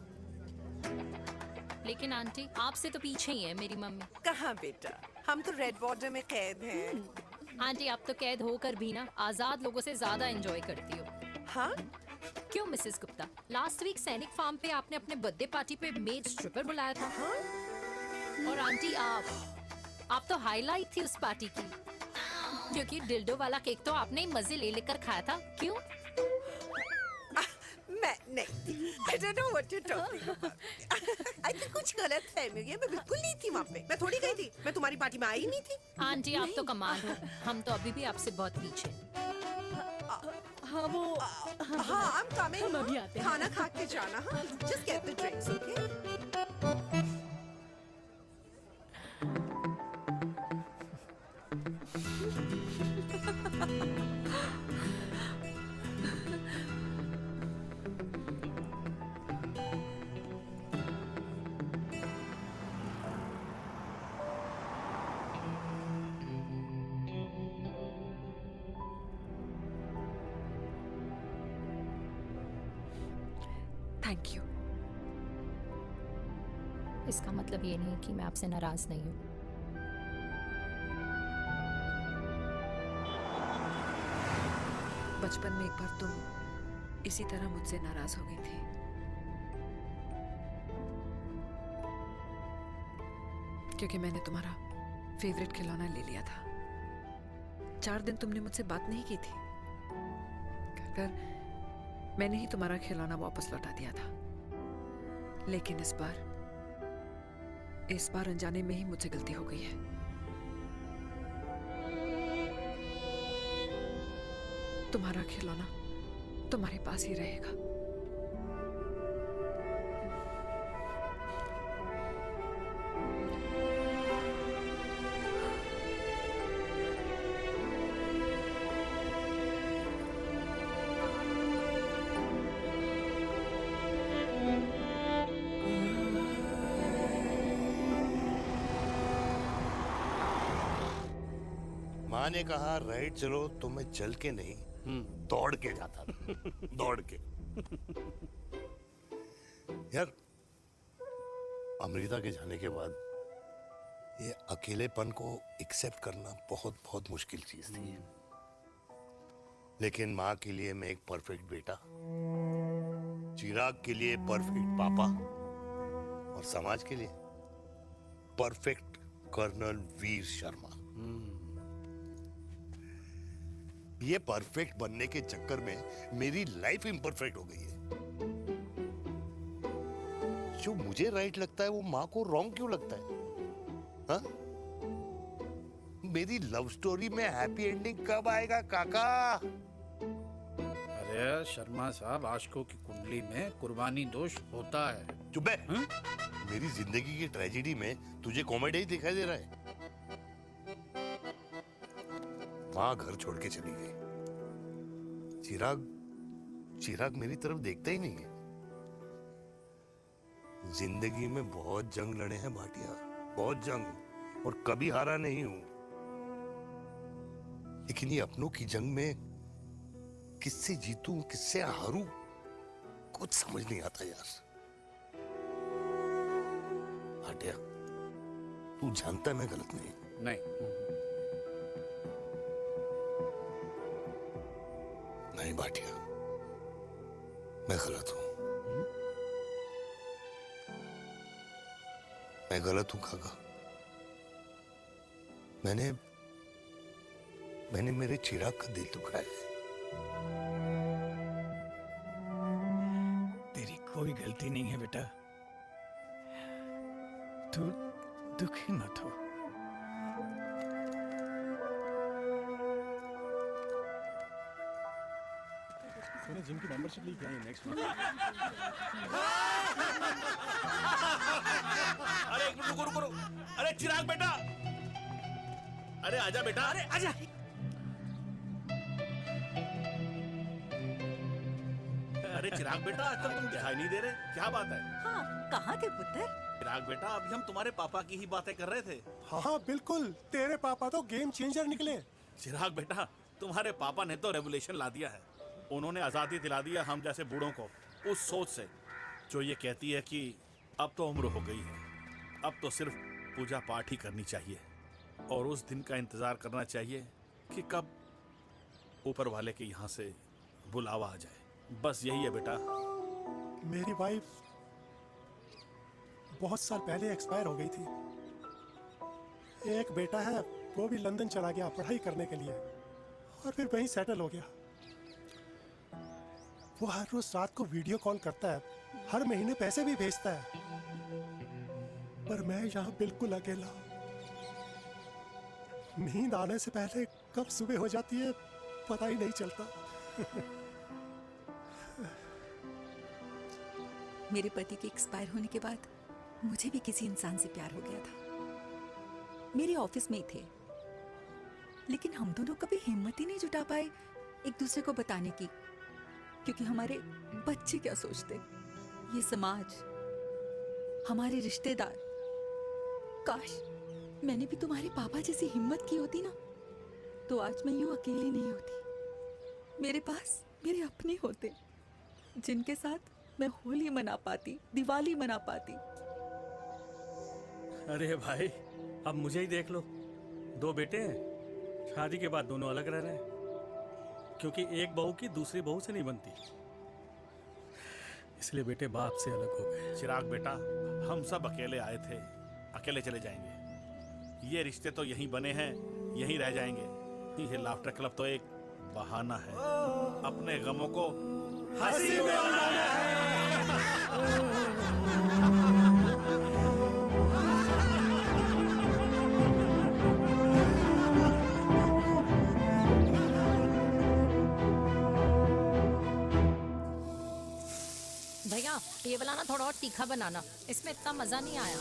लेकिन आंटी, आपसे तो पीछे ही है मेरी मम्मी। कहाँ बेटा, हम तो रेड बॉर्डर में कैद हैं। आंटी, आप तो कैद होकर भी ना आजाद लोगों से ज्यादा एंजॉय करती हो। हाँ? क्यों मिसेस गुप्ता? लास्ट वीक सैनिक फार्म पे आपने अपने बर्थडे पार्टी पे मेड स्ट्रिपर बुलाया था। हाँ? और आंटी आप तो हाईलाइट थी उस पार्टी की, क्योंकि डिल्डो वाला केक तो आपने ही मजे ले लेकर खाया था। क्यों? मैं नहीं। I don't know what you're talking about. I think कुछ गलत फहमी हुई है। मैं बिल्कुल नहीं थी वहाँ पे। मैं थोड़ी गई थी। मैं तुम्हारी पार्टी में आई नहीं थी। आंटी, आप तो कमाल हो। हम तो अभी भी आपसे बहुत पीछे। हाँ वो। हाँ, I'm coming. हम अभी आते हैं। खाना खा के जाना। हाँ, just get the drinks, okay? Thank you. इसका मतलब ये नहीं कि मैं आपसे नाराज नहीं हूँ। बचपन में एक बार तुम इसी तरह मुझसे नाराज हो गई थी। क्योंकि मैंने तुम्हारा फेवरेट खिलौना ले लिया था। 4 दिन तुमने मुझसे बात नहीं की थी। मैंने ही तुम्हारा खिलौना वापस लौटा दिया था। लेकिन इस बार अनजाने में ही मुझसे गलती हो गई है। तुम्हारा खिलौना तुम्हारे पास ही रहेगा। माँ ने कहा राइट चलो तो मैं चल के नहीं दौड़ के जाता था। दौड़ के। यार, अमृता के जाने के बाद ये अकेलेपन को एक्सेप्ट करना बहुत बहुत मुश्किल चीज थी, लेकिन माँ के लिए मैं एक परफेक्ट बेटा, चिराग के लिए परफेक्ट पापा और समाज के लिए परफेक्ट कर्नल वीर शर्मा। ये परफेक्ट बनने के चक्कर में मेरी लाइफ इम्परफेक्ट हो गई है। जो मुझे राइट लगता है वो माँ को रॉन्ग क्यों लगता है? हाँ? मेरी लव स्टोरी में हैप्पी एंडिंग कब आएगा काका? अरे शर्मा साहब, आशिकों की कुंडली में कुर्बानी दोष होता है। चुप है। मेरी जिंदगी की ट्रेजेडी में तुझे कॉमेडी ही दिखाई दे रहा है। माँ घर छोड़ के चली गई, चिराग मेरी तरफ देखता ही नहीं है। जिंदगी में बहुत जंग लड़े हैं भाटिया, बहुत जंग, और कभी हारा नहीं हूं। लेकिन ये अपनों की जंग में किससे जीतूं किससे हारूं कुछ समझ नहीं आता यार। भाटिया, तू जानता है मैं गलत नहीं। नहीं भाटिया, मैं गलत हूं। मैं गलत हूं काका। मैंने मेरे चिराग का दिल दुखाया है। तेरी कोई गलती नहीं है बेटा, तू दुखी मत हो। मैंने जिम की मेंबरशिप ली क्या है नेक्स्ट मंथ? अरे एक मिनट रुको। अरे चिराग बेटा, अरे आजा बेटा, अरे आजा। अरे चिराग बेटा, आज तक तुम दिखाई नहीं दे रहे, क्या बात है? हाँ, कहाँ थे पुत्र? चिराग बेटा, अभी हम तुम्हारे पापा की ही बातें कर रहे थे। हाँ बिल्कुल, तेरे पापा तो गेम चेंजर निकले। चिराग बेटा, तुम्हारे पापा ने तो रेवोल्यूशन ला दिया है। उन्होंने आज़ादी दिला दिया हम जैसे बूढ़ों को, उस सोच से जो ये कहती है कि अब तो उम्र हो गई है, अब तो सिर्फ पूजा पाठ ही करनी चाहिए और उस दिन का इंतज़ार करना चाहिए कि कब ऊपर वाले के यहाँ से बुलावा आ जाए। बस यही है बेटा। मेरी वाइफ बहुत साल पहले एक्सपायर हो गई थी। एक बेटा है, वो भी लंदन चला गया पढ़ाई करने के लिए और फिर वहीं सेटल हो गया। वो हर रोज रात को वीडियो कॉल करता है, हर महीने पैसे भी भेजता है, पर मैं यहाँ बिल्कुल अकेला। नींद आने से पहले कब सुबह हो जाती है पता ही नहीं चलता। मेरे पति के एक्सपायर होने के बाद मुझे भी किसी इंसान से प्यार हो गया था। मेरे ऑफिस में ही थे, लेकिन हम दोनों कभी हिम्मत ही नहीं जुटा पाए एक दूसरे को बताने की, क्योंकि हमारे बच्चे क्या सोचते, ये समाज, हमारे रिश्तेदार। काश मैंने भी तुम्हारे पापा जैसी हिम्मत की होती ना, तो आज मैं यूं अकेली नहीं होती। मेरे पास मेरे अपने होते जिनके साथ मैं होली मना पाती, दिवाली मना पाती। अरे भाई, अब मुझे ही देख लो, 2 बेटे हैं, शादी के बाद दोनों अलग रह रहे हैं, क्योंकि एक बहू की दूसरी बहू से नहीं बनती, इसलिए बेटे बाप से अलग हो गए। चिराग बेटा, हम सब अकेले आए थे, अकेले चले जाएंगे। ये रिश्ते तो यहीं बने हैं, यहीं रह जाएंगे। ये लाफ्टर क्लब तो एक बहाना है अपने गमों को हंसी में बनाना भैया, ये वाला ना थोड़ा और तीखा बनाना, इसमें इतना मजा नहीं आया।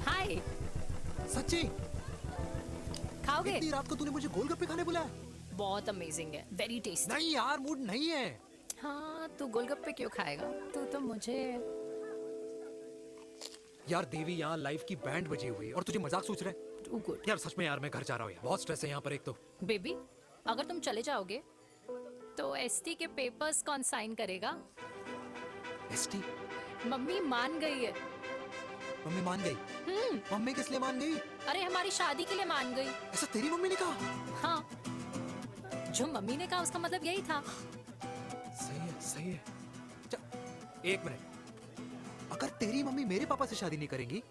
हाय। सच्ची? खाओगे? इतनी रात को तूने मुझे गोलगप्पे खाने बुलाया? बहुत अमेजिंग है, वेरी टेस्टी। नहीं यार, मूड नहीं है। हाँ, तू गोलगप्पे क्यों खाएगा? तू तो मुझे। यार देवी, यहाँ लाइफ की बैंड बजी हुई है और तुझे मजाक सोच रहा है? यार सच में यार, मैं घर जा रहा हूँ यार, बहुत स्ट्रेस है यहाँ पर। एक तो बेबी, अगर तुम चले जाओगे तो एसटी के पेपर्स कौन साइन करेगा? एसटी? मम्मी मान गई है। मम्मी मान गई? मम्मी किस लिए मान गई? अरे हमारी शादी के लिए मान गई। ऐसा तेरी मम्मी ने कहा? हाँ, जो मम्मी ने कहा उसका मतलब यही था। सही है, सही है। एक मिनट, अगर तेरी मम्मी मेरे पापा से शादी नहीं करेंगी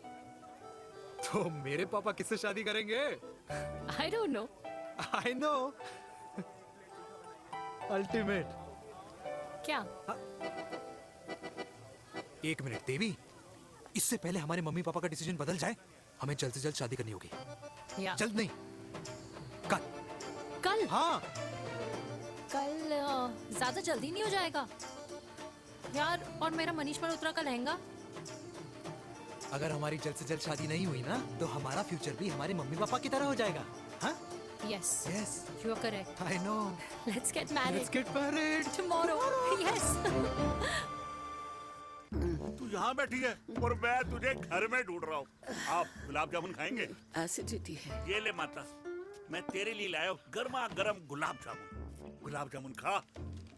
तो मेरे पापा किससे शादी करेंगे? I don't know. I know. Ultimate. क्या? एक मिनट देवी, इससे पहले हमारे मम्मी पापा का डिसीजन बदल जाए, हमें जल्द से जल्द शादी करनी होगी। जल्द नहीं, कल। कल? हाँ। कल ज्यादा जल्दी नहीं हो जाएगा यार? और मेरा मनीष मल्होत्रा का लहंगा? अगर हमारी जल्द से जल्द शादी नहीं हुई ना, तो हमारा फ्यूचर भी हमारे मम्मी पापा की तरह हो जाएगा। हाँ? Yes. Yes. You are correct. I know. Let's get married. Let's get married. Tomorrow. Yes. तू यहाँ बैठी है और मैं तुझे घर में ढूंढ रहा हूँ। आप गुलाब जामुन खाएंगे? एसिडिटी है। ये ले माता, मैं तेरे लिए लाया हूँ गर्मा गर्म गुलाब जामुन। गुलाब जामुन खा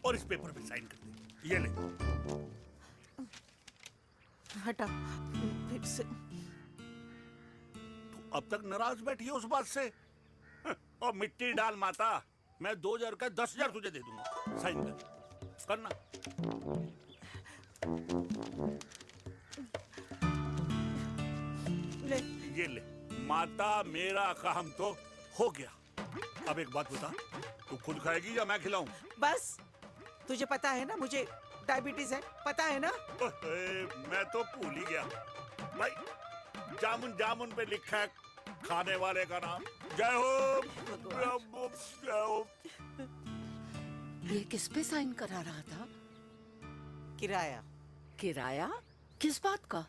और इस पेपर पे साइन कर दे। ये ले। हटा फिर से। तू अब तक नाराज बैठी है उस बात से? और मिट्टी डाल माता, मैं 2000 का 10,000 तुझे दे दूंगा। साइन कर, करना। ले। ये ले माता, मेरा काम तो हो गया। अब एक बात बता, तू खुद खाएगी या मैं खिलाऊं? बस, तुझे पता है ना मुझे डायबिटीज है, पता है ना? मैं तो भूल ही गया भाई, जामुन जामुन पे लिखा है खाने वाले का नाम। जय हो, जय हो। ये किस पे साइन करा रहा था? किराया। किराया? किस बात का?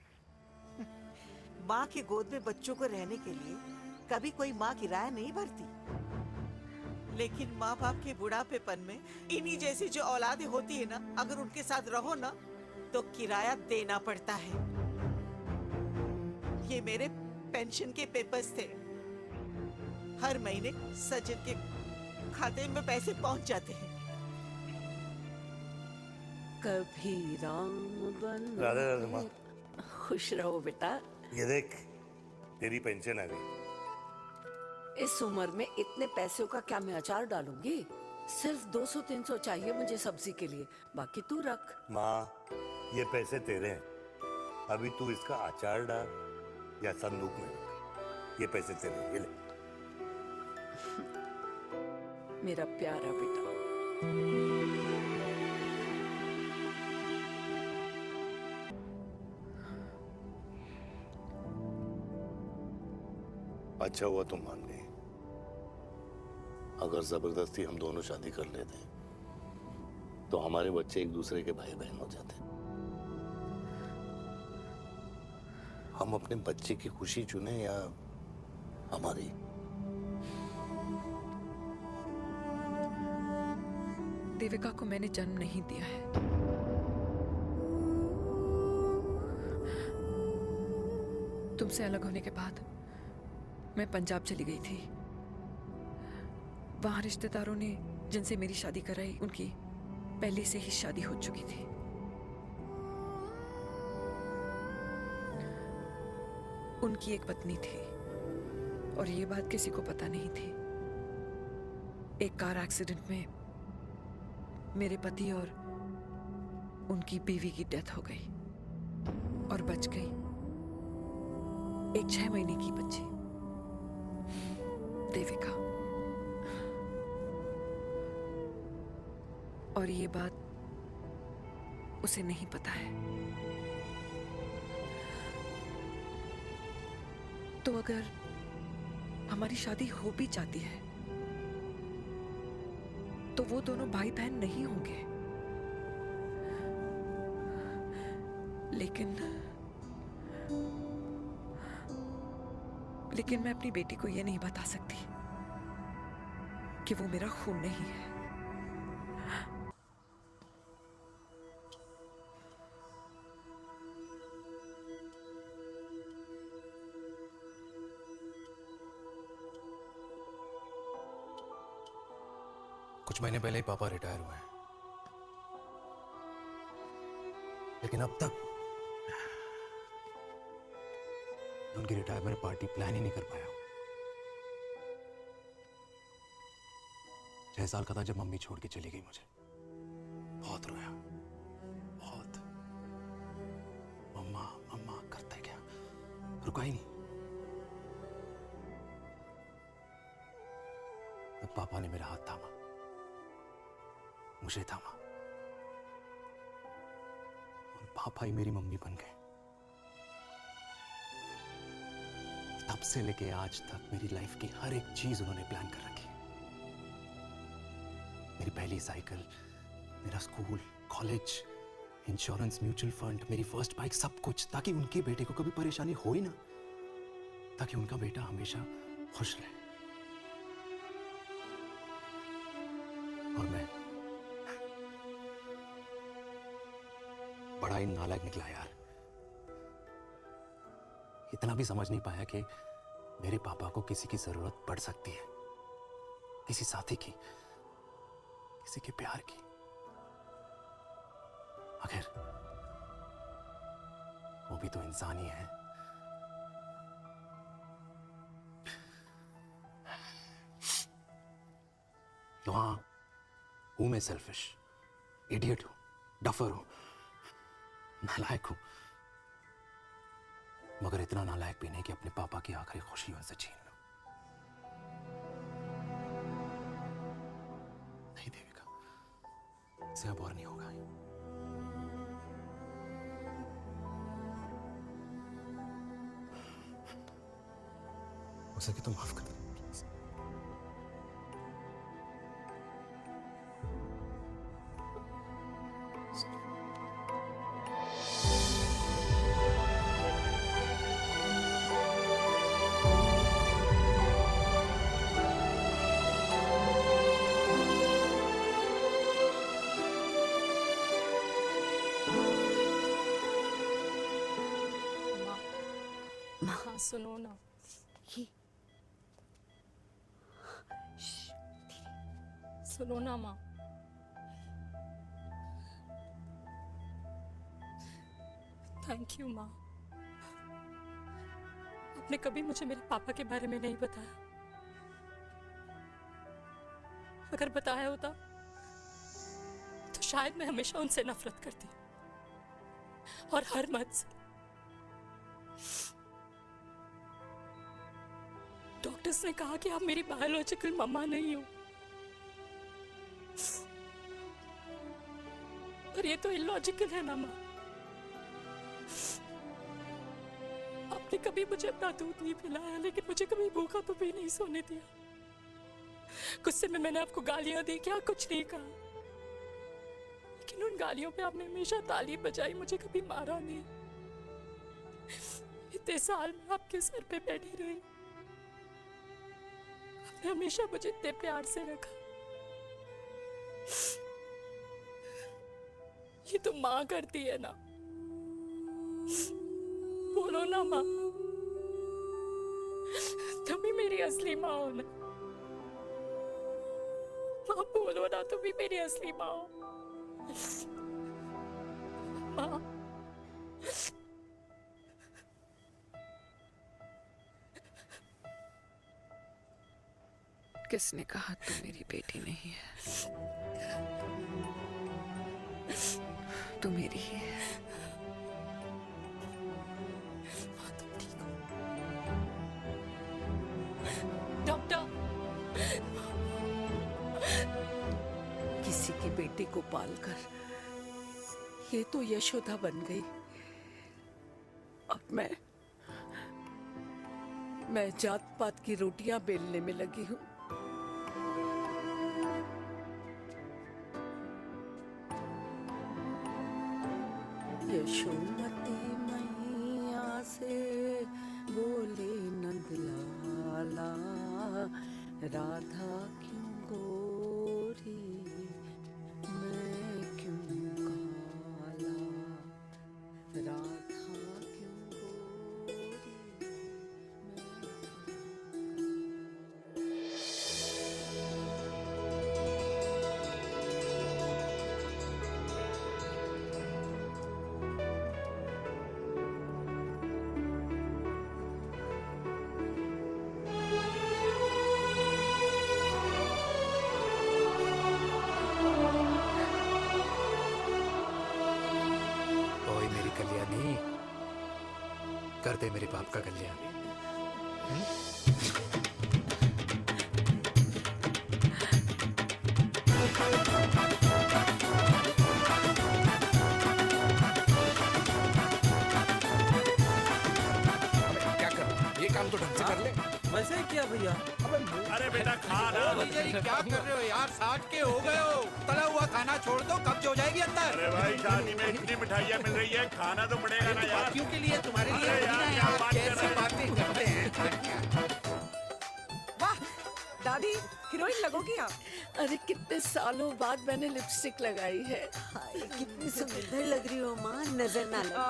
माँ की गोद में बच्चों को रहने के लिए कभी कोई माँ किराया नहीं भरती, लेकिन माँ बाप के बुढ़ापेपन में इन्हीं जैसी जो औलादें होती है ना, अगर उनके साथ रहो ना तो किराया देना पड़ता है। ये मेरे पेंशन के पेपर्स थे। हर महीने सचिन के खाते में पैसे पहुंच जाते हैं। कभी राम बन। राधे राधे माँ। खुश रहो बेटा। ये देख, तेरी पेंशन आ गई। इस उम्र में इतने पैसों का क्या मैं अचार डालूंगी? सिर्फ 200-300 चाहिए मुझे सब्जी के लिए, बाकी तू रख। माँ, ये पैसे तेरे हैं। अभी तू इसका अचार डाल या संदूक में रख। ये पैसे तेरे हैं, ये ले। मेरा प्यारा बेटा। अच्छा हुआ तुम मान गई। अगर जबरदस्ती हम दोनों शादी कर लेते तो हमारे बच्चे एक दूसरे के भाई बहन हो जाते। हम अपने बच्चे की खुशी चुने या हमारी? देविका को मैंने जन्म नहीं दिया है। तुमसे अलग होने के बाद मैं पंजाब चली गई थी। वहां रिश्तेदारों ने जिनसे मेरी शादी कराई, उनकी पहले से ही शादी हो चुकी थी। उनकी एक पत्नी थी और ये बात किसी को पता नहीं थी। एक कार एक्सीडेंट में मेरे पति और उनकी बीवी की डेथ हो गई और बच गई एक 6 महीने की बच्ची, देविका। और ये बात उसे नहीं पता है। तो अगर हमारी शादी हो भी जाती है तो वो दोनों भाई बहन नहीं होंगे। लेकिन मैं अपनी बेटी को ये नहीं बता सकती कि वो मेरा खून नहीं है। कुछ महीने पहले ही पापा रिटायर हुए हैं। लेकिन अब तक उनकी रिटायरमेंट पार्टी प्लान ही नहीं कर पाया। 6 साल का था जब मम्मी छोड़ के चली गई मुझे। बहुत रोया, बहुत। मम्मा मम्मा करते क्या, रुका ही नहीं। तब पापा ने मेरा हाथ थामा, मुझे थामा, और पापा ही मेरी मम्मी बन गए। तब से लेके आज तक मेरी लाइफ की हर एक चीज उन्होंने प्लान कर रखी है। मेरी पहली साइकिल, मेरा school, college, insurance, mutual fund, मेरी फर्स्ट बाइक, सब कुछ, ताकि उनके बेटे को कभी परेशानी हो ही ना, ताकि उनका बेटा हमेशा खुश रहे। और मैं बड़ा ही नालायक निकला यार। इतना भी समझ नहीं पाया कि मेरे पापा को किसी की जरूरत पड़ सकती है, किसी साथी की, किसी के प्यार की। आखिर वो भी तो इंसान ही है। तो हाँ, हूं मैं सेल्फिश, इडियट हूं, डफर हूं, नालायक हूं, मगर इतना नालायक भी नहीं कि अपने पापा की आखिरी खुशी उनसे छीन लूं। नहीं देविका, इससे अब और नहीं होगा। हो सके तो माफ कर दो। हाँ सुनो ना, सुनो ना माँ। थैंक यू माँ, आपने कभी मुझे मेरे पापा के बारे में नहीं बताया। अगर बताया होता तो शायद मैं हमेशा उनसे नफरत करती, और हर मत से। डॉक्टर्स ने कहा कि आप मेरी बायोलॉजिकल मम्मा नहीं हो, पर ये तो इलॉजिकल है ना माँ। आपने कभी मुझे अपना दूध नहीं पिलाया, लेकिन मुझे कभी भूखा तो भी नहीं सोने दिया। गुस्से में मैंने आपको गालियां दी, क्या कुछ नहीं कहा, लेकिन उन गालियों पे आपने हमेशा ताली बजाई, मुझे कभी मारा नहीं। इतने साल में आपके सर पे बैठी रही, आपने हमेशा मुझे इतने प्यार से रखा। ये तो माँ करती है ना, बोलो ना माँ, तुम ही मेरी असली माँ हो ना। माँ बोलो ना, तुम ही मेरी असली माँ हो। माँ किसने कहा तू मेरी बेटी नहीं है? तू मेरी ही है। डॉक्टर, किसी की बेटी को पालकर ये तो यशोदा बन गई। अब मैं जात पात की रोटियां बेलने में लगी हूँ। यशोमती मैया से बोले नंदलाला, राधा क्यों गोरी मैं क्यों काला, राधा क्यों गोरी मैं। कर दे मेरे बाप का कल्याण। क्या कर, ये काम तो ढंग से कर ले। वैसे ही किया भैया। अरे बेटा खा ना। क्या कर रहे हो यार, 60 के हो गए हो, तला हुआ खाना छोड़ दो, कब्ज हो जाएगी अंदर। अरे भाई शादी में इतनी मिठाइयाँ मिल रही है, खाना तो पड़ेगा ना यार। क्यों के लिए तुम्हारे लिए अरे यार क्या बात कर कैसी रहे बातें करते हैं। वाह दादी, हीरोइन लगोगी आप। अरे कितने सालों बाद मैंने लिपस्टिक लगाई है। हाय, कितनी सुंदर लग रही हो माँ, नजर ना लगे।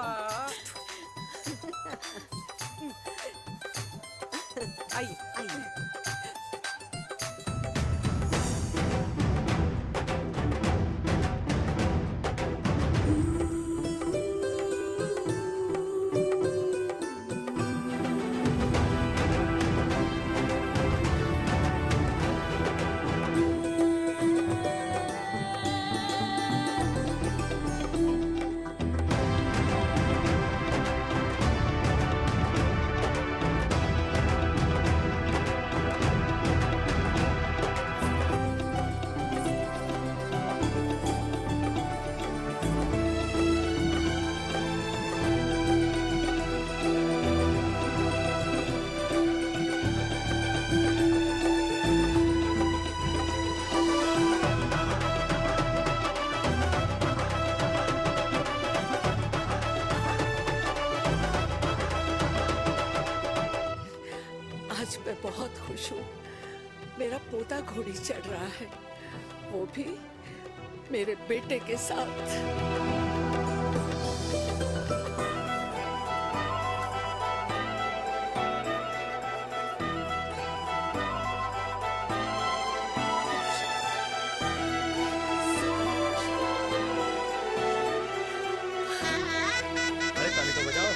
आइए आइए। आज मैं बहुत खुश हूँ। मेरा पोता घोड़ी चढ़ रहा है, वो भी मेरे बेटे के साथ। अरे ताली तो बजाओ।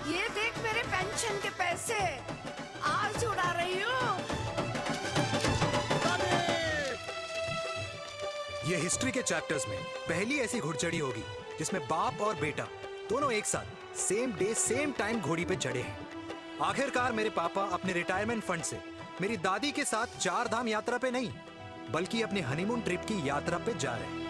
ये देख मेरे पेंशन के पैसे आज उड़ा रही हूँ। ये हिस्ट्री के चैप्टर्स में पहली ऐसी घुड़चढ़ी होगी जिसमें बाप और बेटा दोनों एक साथ सेम डे सेम टाइम घोड़ी पे चढ़े हैं। आखिरकार मेरे पापा अपने रिटायरमेंट फंड से मेरी दादी के साथ 4 धाम यात्रा पे नहीं बल्कि अपने हनीमून ट्रिप की यात्रा पे जा रहे हैं।